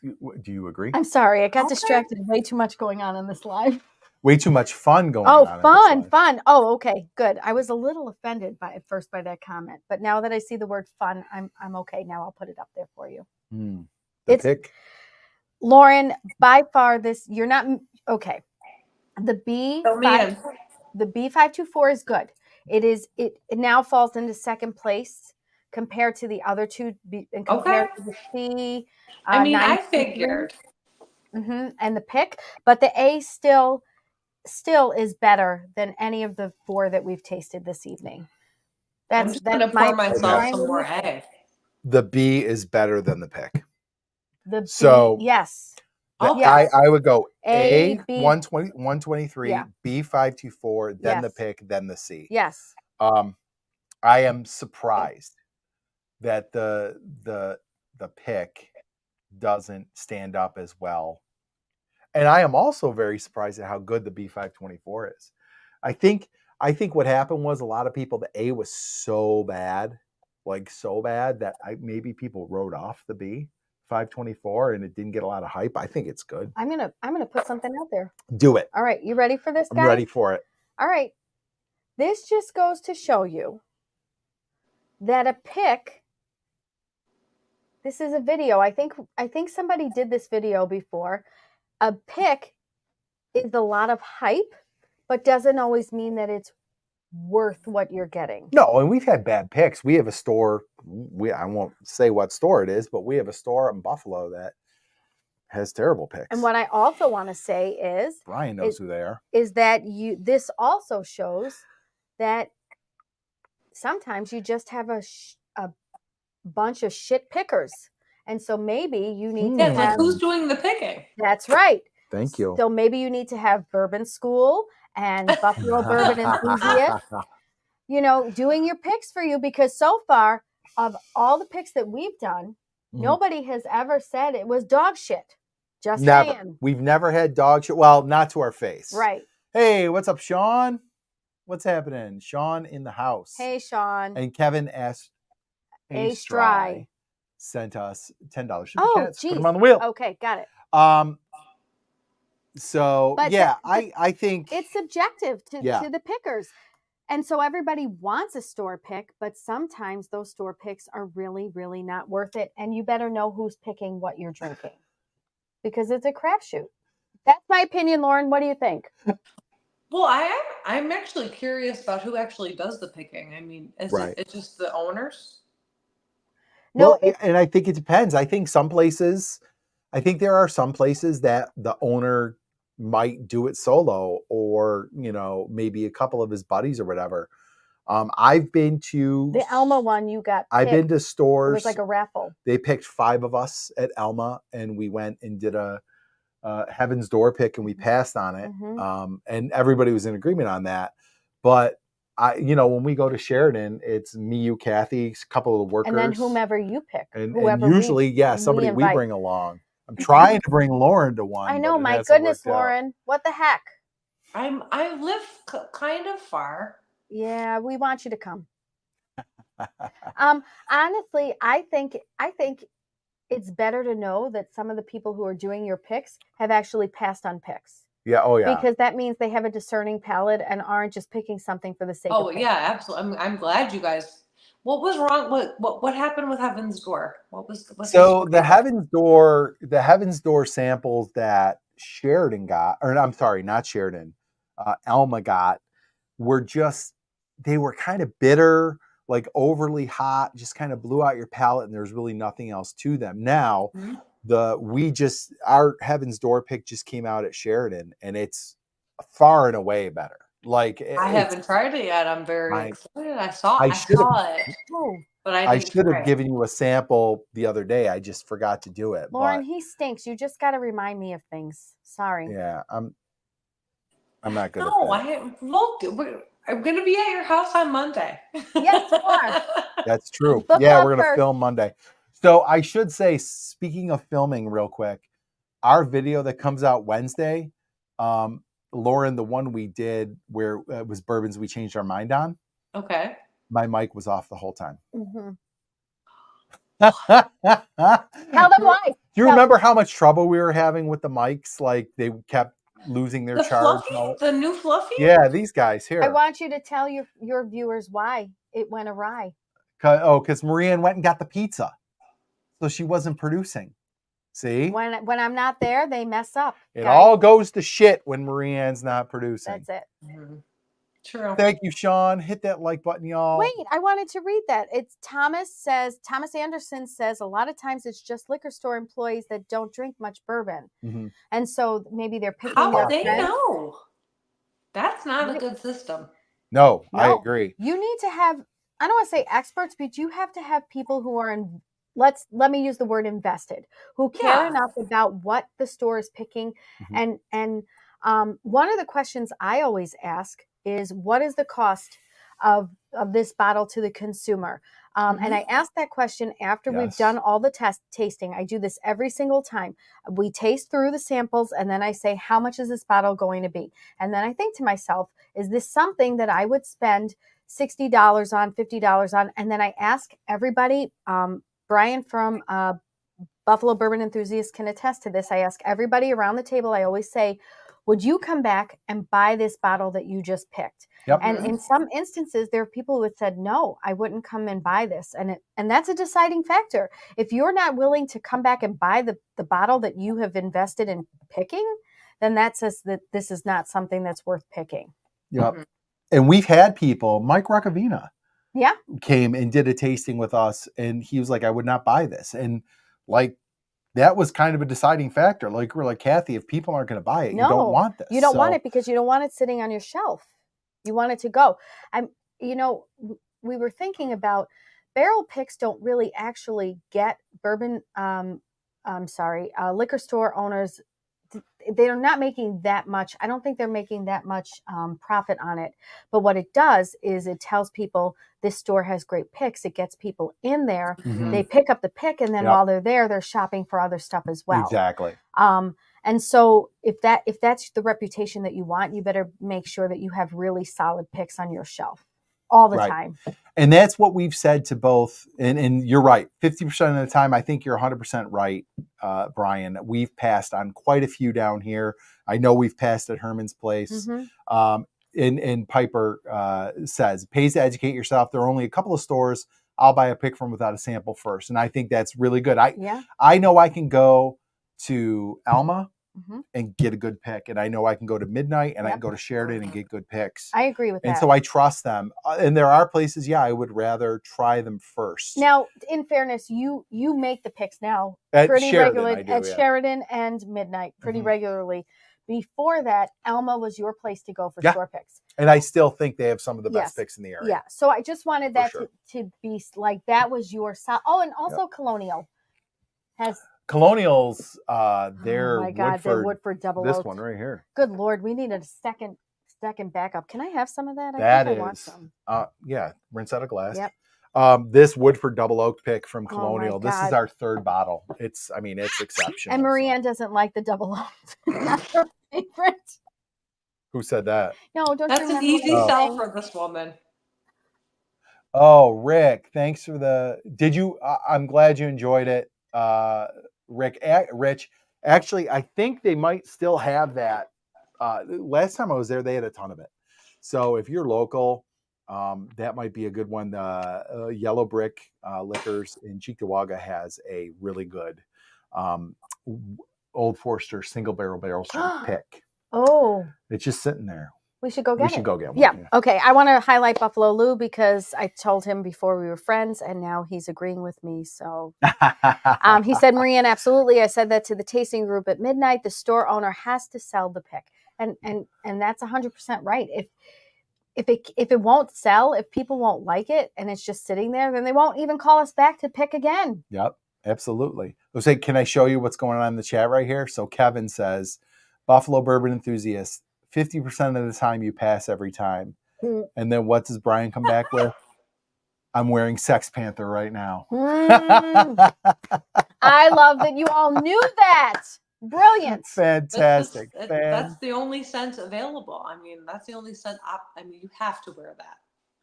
you agree? I'm sorry. I got distracted. Way too much going on in this live. Way too much fun going on. Oh, fun. Oh, okay. Good. I was a little offended at first by that comment. But now that I see the word fun, I'm okay. Now I'll put it up there for you. The pick? Lauren, by far you're not okay. The B524 is good. It now falls into second place compared to the other two and compared to the C. I figured. And the pick, but the A still is better than any of the 4 that we've tasted this evening. I'm just gonna pour myself some more A. The B is better than the pick. Yes. I would go A 120, 123, B 524, then the pick, then the C. Yes. I am surprised that the pick doesn't stand up as well. And I am also very surprised at how good the B524 is. I think what happened was a lot of people, the A was so bad that maybe people wrote off the B524 and it didn't get a lot of hype. I think it's good. I'm gonna put something out there. Do it. All right, you ready for this, guy? I'm ready for it. All right. This just goes to show you that a pick. This is a video. I think somebody did this video before. A pick is a lot of hype, but doesn't always mean that it's worth what you're getting. No, and we've had bad picks. We have a store. I won't say what store it is, but we have a store in Buffalo that has terrible picks. And what I also want to say is Brian knows who they are. Is that this also shows that sometimes you just have a bunch of shit pickers. And so maybe you need to have... like who's doing the picking? That's right. Thank you. So maybe you need to have Bourbon School and Buffalo Bourbon Enthusiast, doing your picks for you, because so far of all the picks that we've done, nobody has ever said it was dog shit. Just saying. We've never had dog shit. Well, not to our face. Right. Hey, what's up, Sean? What's happening? Sean in the house. Hey, Sean. And Kevin asked, Ace Dry sent us $10 super Oh, chats. Put geez. them on the wheel. Okay, got it. So But yeah, I think it's subjective to Yeah. the pickers. And so everybody wants a store pick, but sometimes those store picks are really, really not worth it. And you better know who's picking what you're drinking because it's a crapshoot. That's my opinion, Lauren. What do you think? Well, I'm actually curious about who actually does the picking. I mean, is Right. it just the owners? No, Well, and I think it depends. I think there are some places that the owner might do it solo, or maybe a couple of his buddies or whatever. I've been to the Elma one you got. I've been to It stores. was like a raffle. They picked 5 of us at Elma, and we went and did a Heaven's Door pick, and we passed on it. And everybody was in agreement on that. But when we go to Sheridan, it's me, you, Kathy, a couple of the workers, And then whomever you pick. and usually, somebody we bring along. I'm trying to bring Lauren to one. I know, but it my hasn't goodness, worked out. Lauren. What the heck? I live kind of far. Yeah, we want you to come. Honestly, I think it's better to know that some of the people who are doing your picks have actually passed on picks. Yeah. Oh, yeah. Because that means they have a discerning palate and aren't just picking something for the sake of picking. Yeah, absolutely. I'm glad you guys. What was wrong? What happened with Heaven's Door? So the Heaven's Door samples that Sheridan got, or I'm sorry, not Sheridan, Elma got, they were kind of bitter, like overly hot, just kind of blew out your palate, and there's really nothing else to them. Now, our Heaven's Door pick just came out at Sheridan, and it's far and away better. Like I haven't tried it yet. I'm very excited. I saw it, but I should have given you a sample the other day. I just forgot to do it. Lauren, he stinks. You just got to remind me of things. Sorry. Yeah, I'm not good. No, I'm going to be at your house on Monday. Yes, you are. That's true. Yeah, we're going to film Monday. So I should say, speaking of filming real quick, our video that comes out Wednesday, Lauren, the one we did where it was bourbons we changed our mind on. Okay. My mic was off the whole time. Tell them why. Do you remember how much trouble we were having with the mics? Like they kept losing their charge. The new Fluffy? Yeah, these guys here. I want you to tell your viewers why it went awry. Because Marianne went and got the pizza. So she wasn't producing. See? When I'm not there, they mess up. It all goes to shit when Marianne's not producing. That's it. True. Thank you, Sean. Hit that like button, y'all. Wait, I wanted to read that. It's Thomas Anderson says a lot of times it's just liquor store employees that don't drink much bourbon. And so maybe they're picking How would their they friends. know? That's not a good system. No, I agree. You need to have, I don't want to say experts, but you have to have people who are let me use the word invested, who care enough about what the store is picking. And one of the questions I always ask is, what is the cost of this bottle to the consumer? And I ask that question after we've done all the tasting. I do this every single time. We taste through the samples, and then I say, how much is this bottle going to be? And then I think to myself, is this something that I would spend $60 on, $50 on? And then I ask everybody, Brian from Buffalo Bourbon Enthusiasts can attest to this. I ask everybody around the table, I always say, would you come back and buy this bottle that you just picked? Yep. And in some instances, there are people who had said, no, I wouldn't come and buy this. And that's a deciding factor. If you're not willing to come back and buy the bottle that you have invested in picking, then that says that this is not something that's worth picking. Yep. And we've had people, Mike Roccavina came and did a tasting with us, and he was like, I would not buy this. And like, that was kind of a deciding factor. Like, we're like, Kathy, if people aren't going to buy it, you don't want this. You don't want it because you don't want it sitting on your shelf. You want it to go. We were thinking about barrel picks don't really actually get bourbon. Liquor store owners, they're not making that much. I don't think they're making that much profit on it. But what it does is it tells people this store has great picks. It gets people in there. They pick up the pick, and then while they're there, they're shopping for other stuff as well. Exactly. And so if that's the reputation that you want, you better make sure that you have really solid picks on your shelf. all the Right. time. And that's what we've said to both. And you're right. 50% of the time, I think you're 100% right, Brian. We've passed on quite a few down here. I know we've passed at Herman's Place. And Piper says, pays to educate yourself. There are only a couple of stores I'll buy a pick from without a sample first. And I think that's really good. I know I can go to Alma and get a good pick. And I know I can go to Midnight and I can go to Sheridan and get good picks. I agree with that. And so I trust them. And there are places, I would rather try them first. Now, in fairness, you make the picks now at pretty Sheridan, regularly at Sheridan and Midnight pretty regularly. Before that, Alma was your place to go for store picks. And I still think they have some of the best picks in the area. Yeah. So I just wanted that to be like, that was your Oh, and also Colonial has Colonials, they're Woodford double this oak. one right here. Good Lord, we need a second backup. Can I have some of that? I want some. Rinse out a glass. Yep. This Woodford double oak pick from Colonial. This is our third bottle. It's exceptional. And Marianne doesn't like the double oak. Not her favorite. Who said that? No, don't. That's an easy sell for this woman. Oh, Rick, thanks for the. Did you? I'm glad you enjoyed it, Rich. Actually, I think they might still have that. Last time I was there, they had a ton of it. So if you're local, that might be a good one. Yellow Brick Liquors in Cheektowaga has a really good Old Forester single barrel strength pick. Oh, it's just sitting there. We should go get it. We should go get one. Yeah. Okay. I want to highlight Buffalo Lou because I told him before we were friends, and now he's agreeing with me. So he said, Marianne, absolutely. I said that to the tasting group at midnight. The store owner has to sell the pick, and that's 100% right. If it won't sell, if people won't like it, and it's just sitting there, then they won't even call us back to pick again. Yep. Absolutely. I was saying, can I show you what's going on in the chat right here? So Kevin says, Buffalo bourbon enthusiast, 50% of the time you pass every time. And then what does Brian come back with? I'm wearing Sex Panther right now. I love that you all knew that. Brilliant. Fantastic. That's the only scent available. I mean, that's the only scent. You have to wear that.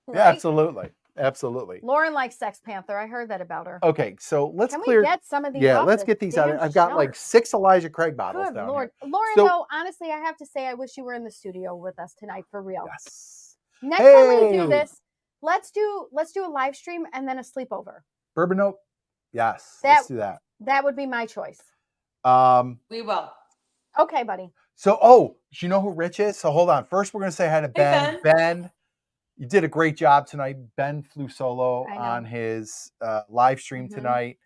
Right? Yeah, absolutely. Absolutely. Lauren likes Sex Panther. I heard that about her. Okay, so let's Can clear. we get some of these? Yeah, let's get these out. I've got like 6 Elijah Craig bottles Good down Lord. here. Lauren, So, though, honestly, I have to say, I wish you were in the studio with us tonight for real. Yes. Next time we do this, let's do a live stream and then a sleepover. Bourbon Note. Yes. Let's do that. That would be my choice. We will. Okay, buddy. So, do you know who Rich is? So hold on. First, we're going to say hi to Ben. Ben, you did a great job tonight. Ben flew solo on his live stream tonight.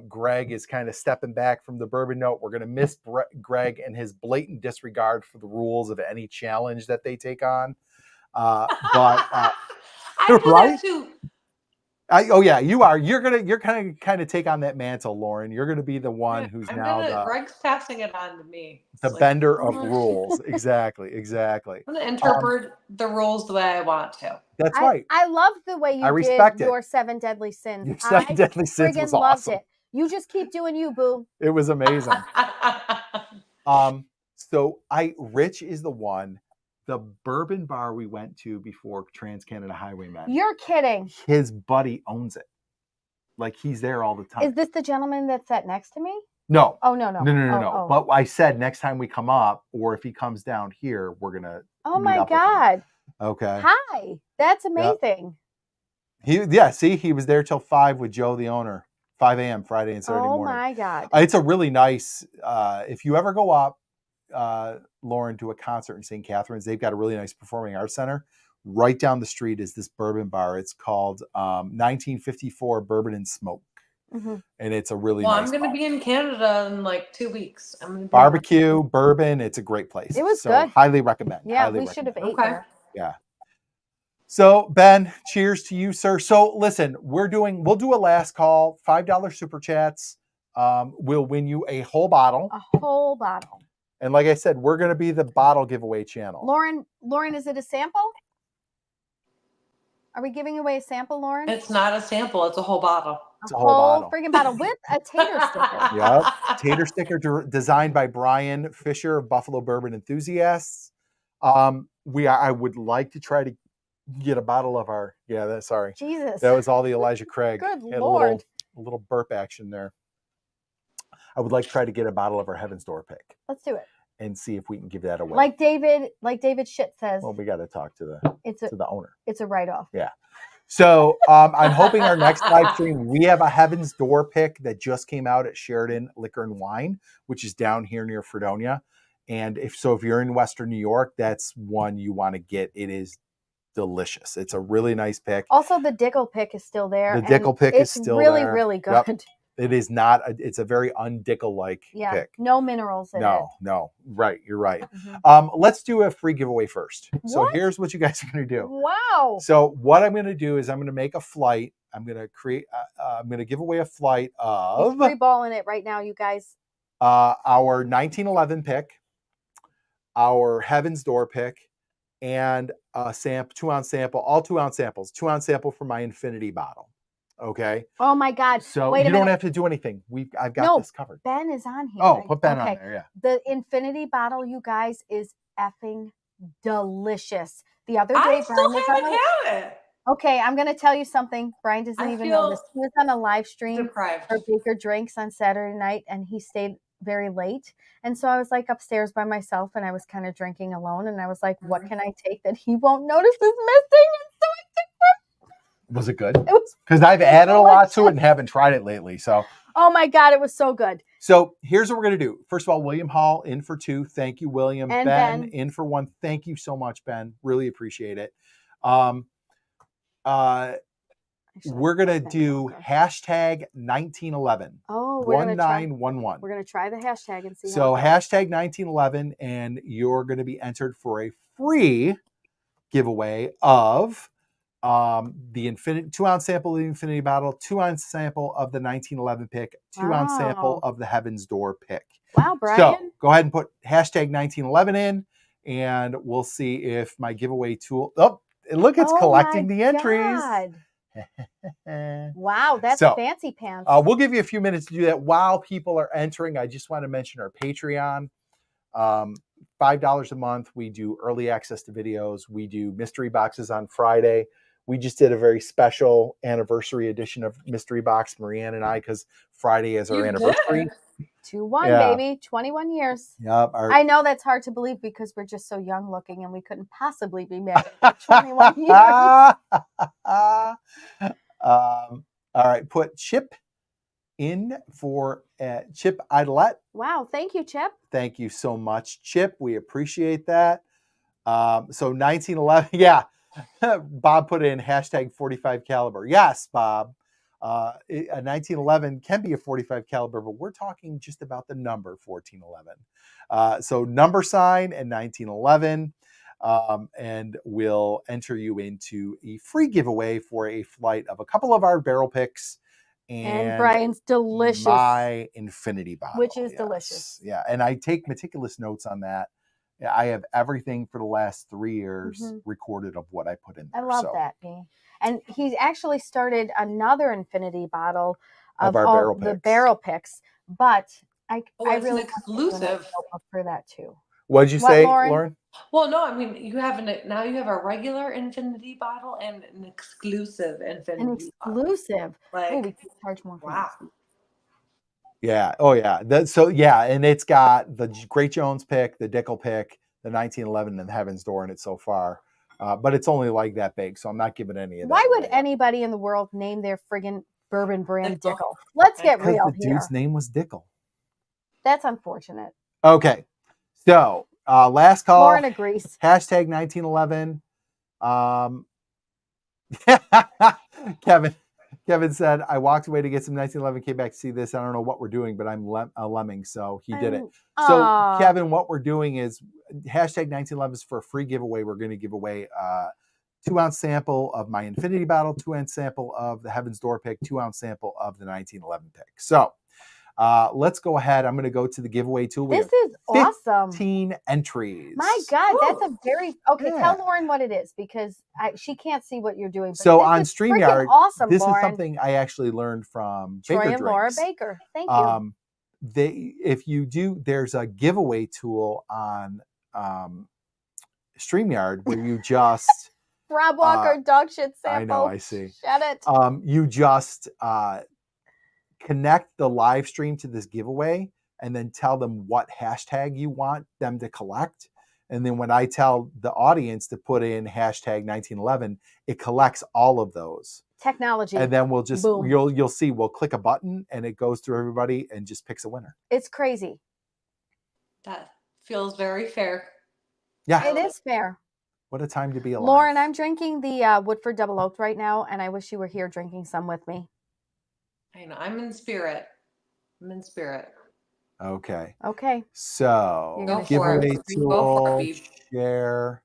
Greg is kind of stepping back from the Bourbon Note. We're going to miss Greg and his blatant disregard for the rules of any challenge that they take on. But I do that too. You are. You're gonna kind of take on that mantle, Lauren. You're gonna be the one who's Greg's passing it on to me. The bender of rules. Exactly. I'm gonna interpret the rules the way I want to. That's right. I love the way you did your 7 deadly sins. Your 7 deadly sins was awesome. Loved it. You just keep doing you, boo. It was amazing. So Rich is the one. The bourbon bar we went to before Trans-Canada Highway met. You're kidding. His buddy owns it. Like, he's there all the time. Is this the gentleman that sat next to me? No. Oh, no. No. But I said next time we come up, or if he comes down here, we're going to Oh, my God. Okay. Hi. That's amazing. Yep. He was there till 5 with Joe, the owner. 5 a.m. Friday and Saturday morning. Oh, my God. It's a really nice, if you ever go up, Lauren, to a concert in St. Catharines, they've got a really nice performing arts center. Right down the street is this bourbon bar. It's called 1954 Bourbon and Smoke. And it's a really nice I'm going to be in Canada in like 2 weeks. Barbecue, bourbon. It's a great place. It was good. Highly recommend. Yeah, we should have ate there. Yeah. So, Ben, cheers to you, sir. So, listen, we'll do a last call, $5 super chats. We'll win you a whole bottle. A whole bottle. And like I said, we're going to be the bottle giveaway channel. Lauren, is it a sample? Are we giving away a sample, Lauren? It's not a sample. It's a whole bottle. It's a whole friggin' bottle with a tater sticker. Yep. Tater sticker designed by Brian Fisher of Buffalo Bourbon Enthusiasts. I would like to try to get a bottle of our, sorry. Jesus. That was all the Elijah Craig. Good Had Lord. a little burp action there. I would like to try to get a bottle of our Heaven's Door pick. Let's do it. And see if we can give that away. Like David Shit says. Well, we got to talk to the owner. It's a write-off. Yeah. So I'm hoping our next live stream, we have a Heaven's Door pick that just came out at Sheridan Liquor and Wine, which is down here near Fredonia. And if you're in Western New York, that's one you want to get. It is delicious. It's a really nice pick. Also, the Dickel pick is still there. The Dickel pick is still there. It's there. really good. Yep. It is not. It's a very undickel-like pick. No minerals in it. No. Right, you're right. Let's do a free giveaway first. So here's what you guys are going to do. Wow. So what I'm going to do is I'm going to make a flight. I'm going to create. I'm going to give away a flight of. He's freeballing it right now, you guys. Our 1911 pick, our Heaven's Door pick, and a 2-ounce sample. All 2-ounce samples. 2-ounce sample for my infinity bottle. Okay. Oh my God. So you don't have to do anything. I've got this covered. Ben is on here. Oh, put Ben on there. Yeah. The infinity bottle, you guys, is effing delicious. The other day, I still haven't had it. Okay, I'm gonna tell you something. Brian doesn't even know this. He was on a live stream for Baker Drinks on Saturday night, and he stayed very late. And so I was like upstairs by myself, and I was kind of drinking alone. And I was like, "What can I take that he won't notice is missing?" And so I took one. Was it good? It was, because I've added a lot to it and haven't tried it lately. So. Oh my God, it was so good. So here's what we're gonna do. First of all, William Hall in for 2. Thank you, William. And Ben in for 1. Thank you so much, Ben. Really appreciate it. We're gonna do hashtag 1911. Oh, 1911. We're gonna try the hashtag and see. So hashtag 1911, and you're gonna be entered for a free giveaway of the 2-ounce sample of the infinity bottle, 2-ounce sample of the 1911 pick, 2-ounce sample of the Heaven's Door pick. Wow, Brian. So go ahead and put hashtag 1911 in, and we'll see if my giveaway tool. Oh, look, it's collecting the entries. Wow, that's fancy pants. We'll give you a few minutes to do that while people are entering. I just want to mention our Patreon. $5 a month. We do early access to videos. We do mystery boxes on Friday. We just did a very special anniversary edition of Mystery Box, Marianne and I, because Friday is our anniversary. 2-1, baby. 21 years. Yep. I know that's hard to believe because we're just so young looking and we couldn't possibly be married for 21 years. All right. Put Chip in for Chip Idolette. Wow. Thank you, Chip. Thank you so much, Chip. We appreciate that. So 1911. Yeah. Bob put in hashtag 45 caliber. Yes, Bob. A 1911 can be a 45 caliber, but we're talking just about the number 1411. So number sign and 1911. And we'll enter you into a free giveaway for a flight of a couple of our barrel picks. And Brian's delicious. My infinity bottle. Which is delicious. Yeah. And I take meticulous notes on that. I have everything for the last 3 years recorded of what I put in there. I love that, B. And he's actually started another infinity bottle of all the barrel picks. But I really exclusive for that too. What did you say, Lauren? Well, no, I mean you have now you have a regular infinity bottle and an exclusive infinity bottle. Like we can charge more for this. Yeah. Oh, yeah. And it's got the Great Jones pick, the Dickel pick, the 1911, and the Heaven's Door in it so far. But it's only like that big, so I'm not giving any of that. Why would anybody in the world name their friggin' bourbon brand Dickel? Let's get real here. The dude's name was Dickel. That's unfortunate. Okay. So, last call. Lauren agrees. Hashtag 1911. Kevin said, I walked away to get some 1911, came back to see this. I don't know what we're doing, but I'm a lemming, so he did it. So, Kevin, what we're doing is hashtag 1911 is for a free giveaway. We're going to give away a 2-ounce sample of my infinity bottle, 2-ounce sample of the Heaven's Door pick, 2-ounce sample of the 1911 pick. So, let's go ahead. I'm going to go to the giveaway tool. This is awesome. 15 entries. My God, that's a very Tell Lauren what it is because she can't see what you're doing. But so on StreamYard, awesome, this Lauren. is something I actually learned from Troy Baker and Laura Baker. Thank you. There's a giveaway tool on StreamYard where you just Rob Walker, dog shit sample. I know, I see. Shut it. You just connect the live stream to this giveaway and then tell them what hashtag you want them to collect. And then when I tell the audience to put in hashtag 1911, it collects all of those. Technology. And then we'll just, Boom. you'll see, we'll click a button and it goes through everybody and just picks a winner. It's crazy. That feels very fair. Yeah. It is fair. What a time to be alive. Lauren, I'm drinking the Woodford Double Oaked right now, and I wish you were here drinking some with me. I know. I'm in spirit. Okay. Okay. So, giveaway tool, share.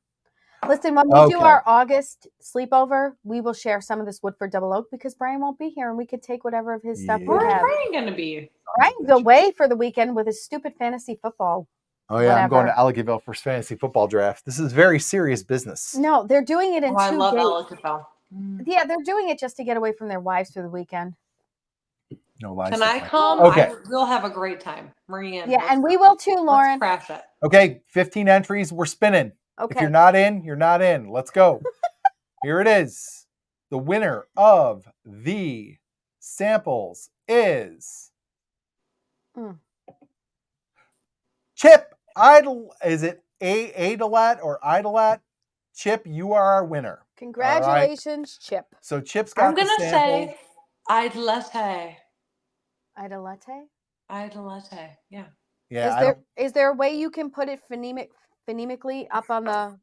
Listen, when we do our August sleepover, we will share some of this Woodford Double Oak because Brian won't be here, and we could take whatever of his stuff we have. Where's Brian going to be? Brian's away for the weekend with his stupid fantasy football. Oh, yeah, whatever. I'm going to Ellicottville for fantasy football draft. This is very serious business. No, they're doing it in 2 days. I love Ellicottville. Yeah, they're doing it just to get away from their wives for the weekend. No lies. Can I come? Okay. We'll have a great time. Maria. Yeah, and we will too, Lauren. Let's crash it. Okay, 15 entries. We're spinning. Okay. If you're not in, you're not in. Let's go. Here it is. The winner of the samples is Chip Idol. Is it Idolat or Idolat? Chip, you are our winner. Congratulations, right. Chip. So Chip's got the sample. I'm going to say Idolate. Idolate? Idolate, yeah. Yeah. Is there a way you can put it phonemically up on the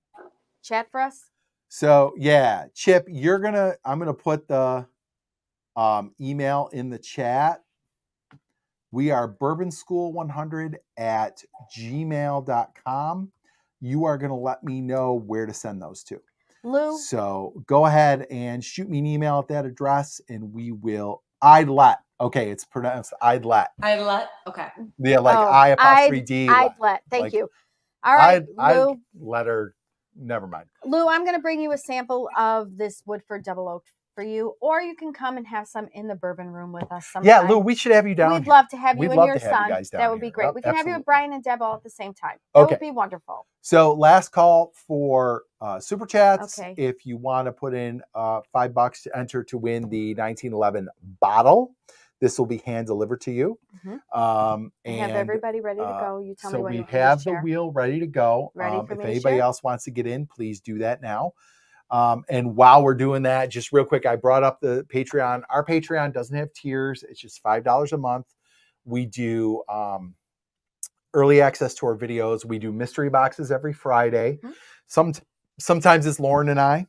chat for us? So yeah, Chip, I'm gonna put the email in the chat. We are bourbonschool100@gmail.com. You are gonna let me know where to send those to. Lou. So go ahead and shoot me an email at that address, and we will. Idlet. Okay, it's pronounced Idlet. Idlet. Okay. Yeah, like I''D. Idlet. Thank you. All right, Lou. Letter. Never mind. Lou, I'm going to bring you a sample of this Woodford Double Oak for you, or you can come and have some in the bourbon room with us sometime. Yeah, Lou, we should have you down. We'd love to have you and your son. That would be great. Yep, we can have you with Brian and Deb all at the same time. Okay. That would be wonderful. So last call for super chats. Okay. If you want to put in $5 to enter to win the 1911 bottle, this will be hand delivered to you. Mm-hmm. And have everybody ready to go. You tell me when you So we have the wheel ready to go. Ready for if me to anybody share? else wants to get in, please do that now. And while we're doing that, just real quick, I brought up the Patreon. Our Patreon doesn't have tiers. It's just $5 a month. We do early access to our videos. We do mystery boxes every Friday. Mm-hmm. Sometimes it's Lauren and I.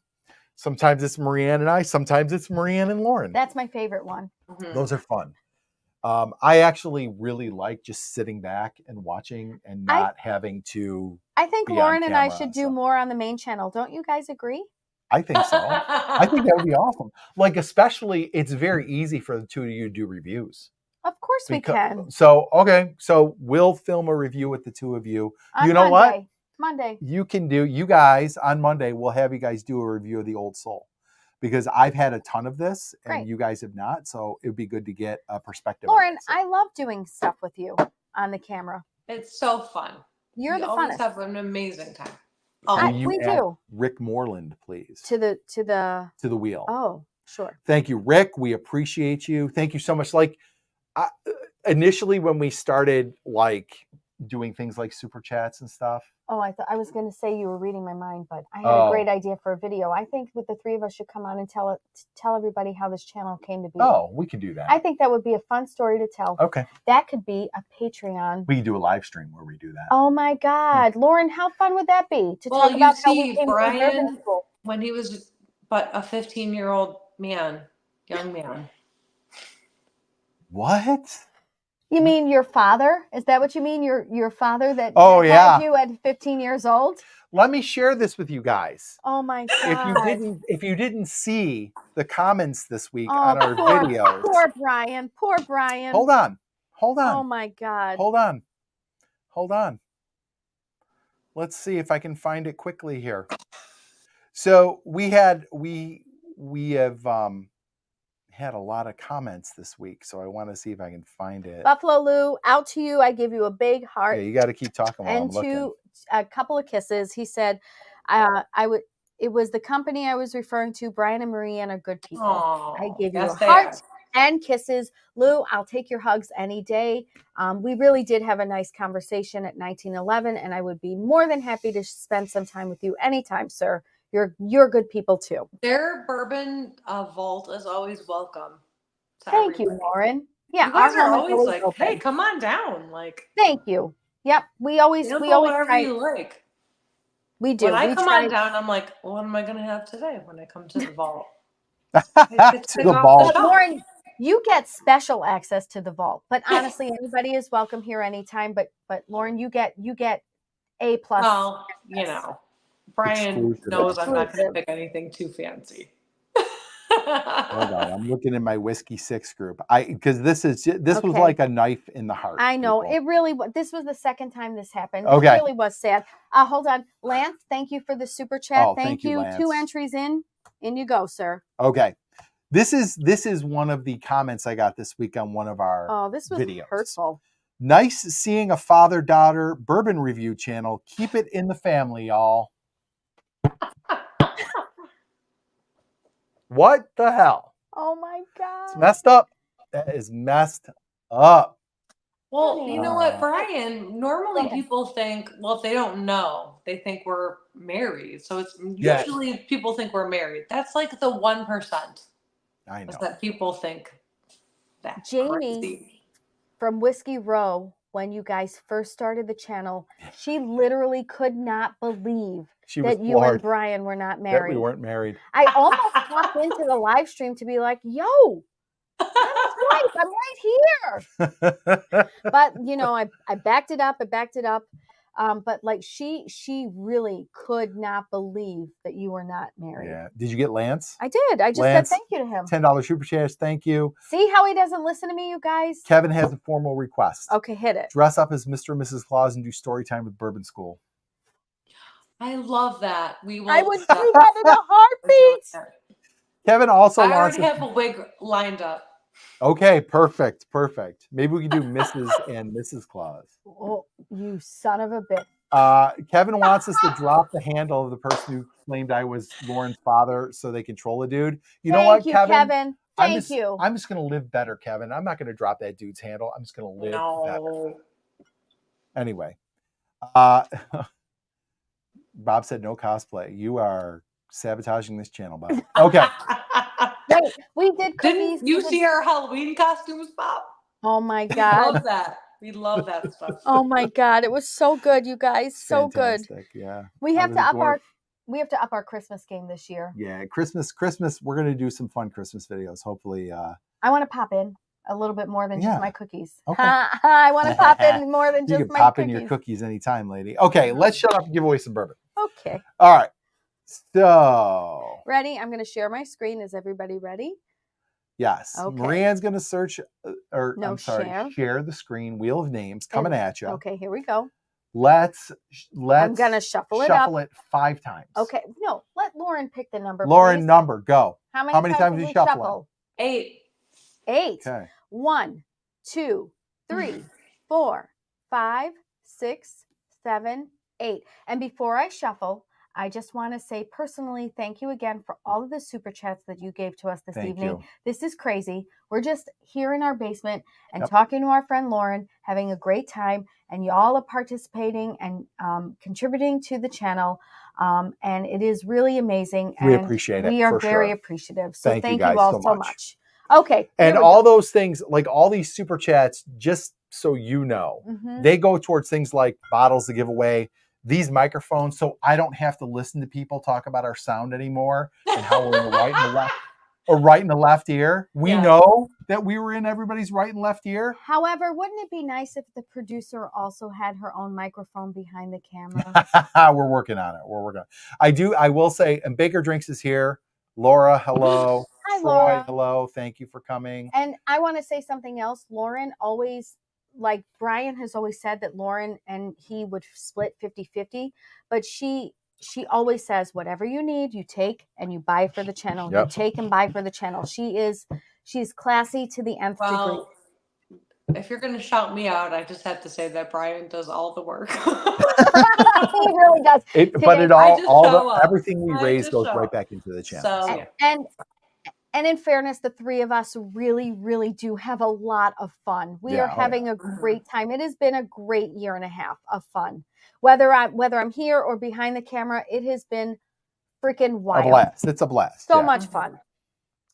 Sometimes it's Marianne and I. Sometimes it's Marianne and Lauren. That's my favorite one. Mm-hmm. Those are fun. I actually really like just sitting back and watching and not having to. I think Lauren and I should do more on the main channel. Don't you guys agree? I think so. I think that would be awesome. Like, especially, it's very easy for the two of you to do reviews. Of course we can. So, okay. So we'll film a review with the two of you. On you know Monday. what? Monday. You guys, on Monday, we'll have you guys do a review of the Old Soul. Because I've had a ton of this and you guys have not. So it would be good to get a perspective. Lauren, I love doing stuff with you on the camera. It's so fun. You're the always funnest. Have an amazing time. We do. Rick Moreland, please. To the wheel. Oh, sure. Thank you, Rick. We appreciate you. Thank you so much. Like initially when we started doing things like super chats and stuff. Oh, I was going to say you were reading my mind, but I had a great idea for a video. I think the three of us should come on and tell everybody how this channel came to be. Oh, we can do that. I think that would be a fun story to tell. Okay. That could be a Patreon. We can do a live stream where we do that. Oh my God. Lauren, how fun would that be to talk about how we came Brian, to bourbon school? When he was but a 15-year-old young man. What? You mean your father? Is that what you mean? Your father that had you at 15 years old? Let me share this with you guys. Oh my God. If you didn't see the comments this week on our videos. Poor Brian. Poor Brian. Hold on. Oh my God. Hold on. Let's see if I can find it quickly here. So we have had a lot of comments this week, so I want to see if I can find it. Buffalo Lou, out to you. I give you a big heart. Yeah, you got to keep talking while I'm looking. And a couple of kisses. He said, it was the company I was referring to. Brian and Marianne are good people. Oh, I give you yes, a they heart are. and kisses. Lou, I'll take your hugs any day. We really did have a nice conversation at 1911, and I would be more than happy to spend some time with you anytime, sir. You're good people too. Their bourbon vault is always welcome. Thank you, Lauren. Yeah, you guys our are home is always always like, open. hey, come on down. Like, thank you. Yep, we always whatever try. you like. We do. When I we come try. on down, I'm like, what am I going to have today when I come to the vault? To the vault. Lauren, you get special access to the vault, but honestly, anybody is welcome here anytime. But Lauren, you get A+. Well, you know, Brian knows I'm not going to Exclusive. pick anything too fancy. Hold on, I'm looking in my Whiskey 6 group. Because this was Okay. like a knife in the heart. I know people. it really. This was the second time this happened. Okay. It really was sad. Hold on, Lance. Thank you for the super chat. Oh, thank you. Lance. 2 entries in you go, sir. Okay. This is one of the comments I got this week on one of our this was videos. hurtful. Nice seeing a father-daughter bourbon review channel. Keep it in the family, y'all. What the hell? Oh my God. It's messed up. That is messed up. Well, you know what, Brian? Normally people think, well, if they don't know, they think we're married. So it's usually people think we're married. That's like the 1%. I know. That people think that. Jamie crazy. From Whiskey Row, when you guys first started the channel, she literally could not believe that you and Brian were not married. That we weren't married. I almost popped into the live stream to be like, yo, I'm his wife. I'm right here. But, you know, I backed it up. But like she really could not believe that you were not married. Yeah. Did you get Lance? I did. I just said thank you to him. $10 super chats. Thank you. See how he doesn't listen to me, you guys? Kevin has a formal request. Okay, hit it. Dress up as Mr. and Mrs. Claus and do story time with Bourbon School. I love that. We will. I would do that in a heartbeat. Kevin also I wants. already have a wig lined up. Okay, perfect. Maybe we can do Mrs. and Mrs. Claus. Oh, you son of a bitch. Kevin wants us to drop the handle of the person who claimed I was Lauren's father so they control a dude. You know what, Kevin? Thank you. I'm just going to live better, Kevin. I'm not going to drop that dude's handle. I'm just going to live better. Anyway. Bob said no cosplay. You are sabotaging this channel, Bob. Okay. Wait, we did cookies. Didn't you see our Halloween costumes, Bob? Oh my God. We love that. We love that stuff. Oh my God. It was so good, you guys. So fantastic. Good. Yeah. We have to up our Christmas game this year. Yeah, Christmas. We're gonna do some fun Christmas videos. Hopefully. I want to pop in a little bit more than just my cookies. Okay. I want to pop in more than just my cookies. You can pop in your cookies anytime, lady. Okay, let's shut up and give away some bourbon. Okay. All right. So. Ready? I'm going to share my screen. Is everybody ready? Yes. Okay. Marianne's going to search, share the screen. Wheel of names coming at you. Okay, here we go. Let's. I'm going to shuffle it up. Shuffle it 5 times. Okay. No, let Lauren pick the number. Lauren, please. number, go. How many times do you shuffle? 8. 8. Okay. 1, 2, 3, 4, 5, 6, 7, 8. And before I shuffle, I just want to say personally, thank you again for all of the super chats that you gave to us this evening. This is crazy. We're just here in our basement and talking to our friend Lauren, having a great time, and y'all are participating and contributing to the channel. And it is really amazing. We appreciate it. We are very appreciative. So thank you all so much. Okay. And all those things, like all these super chats, just so you know, they go towards things like bottles to give away, these microphones, so I don't have to listen to people talk about our sound anymore and how we're in the right and the left or right and the left ear. We know that we were in everybody's right and left ear. However, wouldn't it be nice if the producer also had her own microphone behind the camera? We're working on it. I will say, and Baker Drinks is here. Laura, hello. Hi, Troy, Laura. hello. Thank you for coming. And I want to say something else. Lauren always, like Brian has always said that Lauren and he would split 50-50, but she always says, whatever you need, you take and you buy for the channel. You take and buy for the channel. She's classy to the nth degree. if you're going to shout me out, I just have to say that Brian does all the work. He really does. Everything we raise goes right back into the channel. So. And in fairness, the three of us really, really do have a lot of fun. We are having a great time. It has been a great year and a half of fun. Whether I'm here or behind the camera, it has been freaking wild. A blast. It's a blast. So much fun.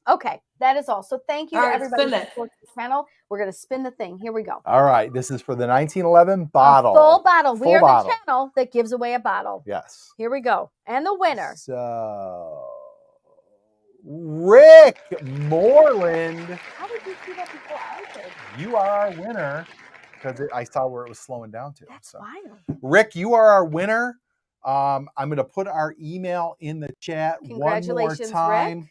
Okay, that is all. So thank you to everybody who supports the channel. We're going to spin the thing. Here we go. All right. This is for the 1911 bottle. A full bottle. We are the channel that gives away a bottle. Yes. Here we go. And the winner. So, Rick Moreland. How did you see that before I did? You are our winner because I saw where it was slowing down to. That's wild. Rick, you are our winner. I'm going to put our email in the chat one more time. Rick.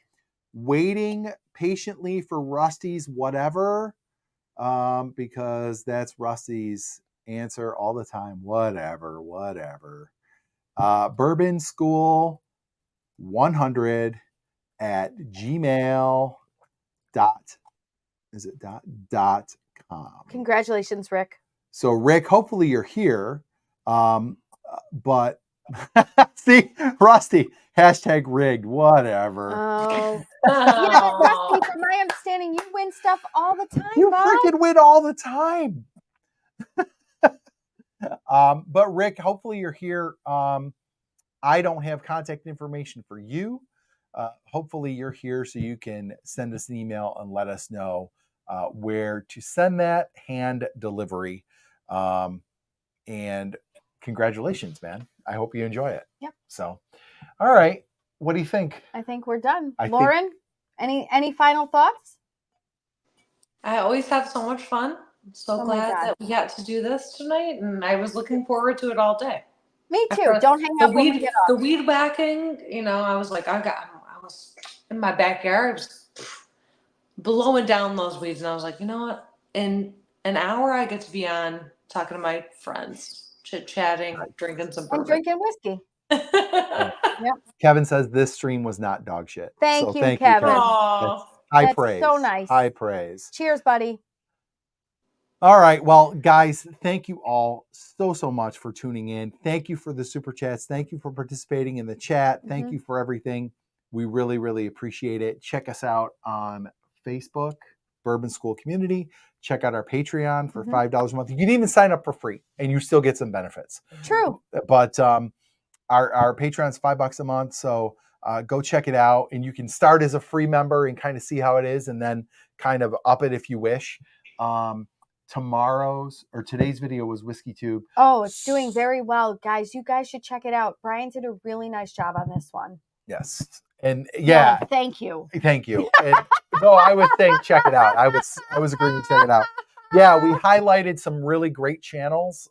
Waiting patiently for Rusty's whatever, because that's Rusty's answer all the time. Whatever. Bourbon School 100 at gmail.com. Congratulations, Rick. So Rick, hopefully you're here. But see, Rusty, #rigged, whatever. Oh. Yeah, Rusty, from my understanding, you win stuff all the time, You freaking win all the time. But Rick, hopefully you're here. I don't have contact information for you. Hopefully you're here so you can send us an email and let us know where to send that hand delivery. And congratulations, man. I hope you enjoy it. Yep. So, all right. What do you think? I think we're done. Lauren, any final thoughts? I always have so much fun. I'm so glad that we got to do this tonight, and I was looking forward to it all day. Me too. Don't hang up when we get off. The weed whacking, I was like, I was in my backyard, just blowing down those weeds, and I was like, you know what? In an hour, I get to be on talking to my friends, chit-chatting, drinking some bourbon. And drinking whiskey. Yep. Kevin says this stream was not dog shit. Thank you, Kevin. High praise. So nice. High praise. Cheers, buddy. All right. Well, guys, thank you all so much for tuning in. Thank you for the super chats. Thank you for participating in the chat. Thank you for everything. We really, really appreciate it. Check us out on Facebook, Bourbon School Community. Check out our Patreon for $5 a month. You can even sign up for free and you still get some benefits. True. But our Patreon's $5 a month. So go check it out, and you can start as a free member and kind of see how it is, and then kind of up it if you wish. Today's video was Whiskey Tube. Oh, it's doing very well, guys. You guys should check it out. Brian did a really nice job on this one. Yes. And yeah. No, thank you. Thank you. And, no, I was saying check it out. I was agreeing to check it out. Yeah, we highlighted some really great channels.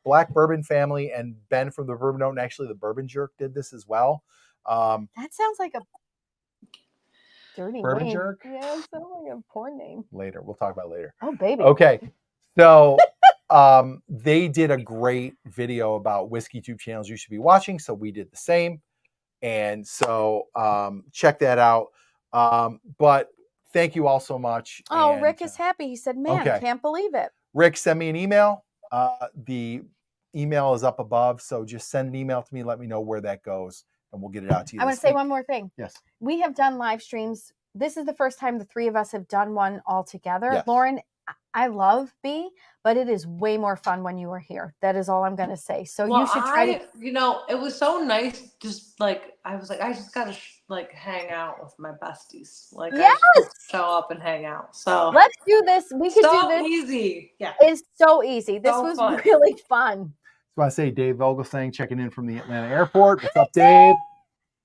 Black Bourbon Family and Ben from the Bourbon Note, and actually the Bourbon Jerk did this as well. That sounds like a dirty Bourbon name. Jerk? Yeah, it sounds like a porn name. Later. We'll talk about it later. Oh, baby. Okay. So they did a great video about Whiskey Tube channels you should be watching. So we did the same. And so check that out. But thank you all so much. Oh, and, Rick is happy. He said, man, can't believe it. Rick, send me an email. The email is up above. So just send an email to me. Let me know where that goes, and we'll get it out to you. I want to say one more thing. Yes. We have done live streams. This is the first time the three of us have done one all together. Yes. Lauren, I love B, but it is way more fun when you are here. That is all I'm going to say. So you should try to. It was so nice. Just like, I was like, I just got to hang out with my besties. Like, yes! I just show up and hang out. So let's do this. We could do this. So easy. Yeah. It's so easy. This was really fun. So I say Dave Vogelsang checking in from the Atlanta airport. What's up, Dave?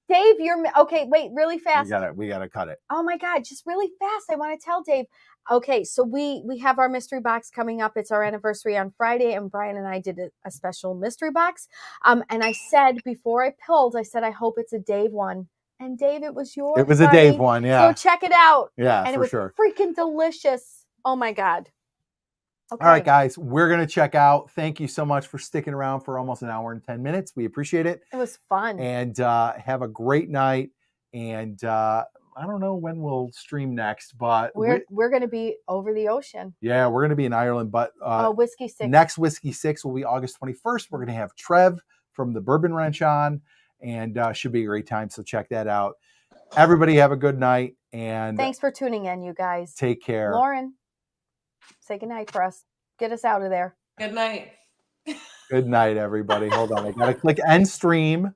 Dave, okay. Wait, really fast. We gotta cut it. Oh my God, just really fast. I want to tell Dave. Okay, so we have our mystery box coming up. It's our anniversary on Friday, and Brian and I did a special mystery box. And I said before I pulled, I said I hope it's a Dave one. And Dave, it was yours. It was a Dave one, yeah. So check it out. Yeah, and for sure. It was freaking delicious. Oh my God. Okay. All right, guys, we're going to check out. Thank you so much for sticking around for almost an hour and 10 minutes. We appreciate it. It was fun. And have a great night. And I don't know when we'll stream next, but we're going to be over the ocean. Yeah, we're going to be in Ireland, but Whiskey Six. Next Whiskey Six will be August 21st. We're going to have Trev from the Bourbon Ranch on, and should be a great time. So check that out. Everybody have a good night, and thanks for tuning in, you guys. Take care. Lauren, say goodnight for us. Get us out of there. Good night. Good night, everybody. Hold on, I gotta click end stream.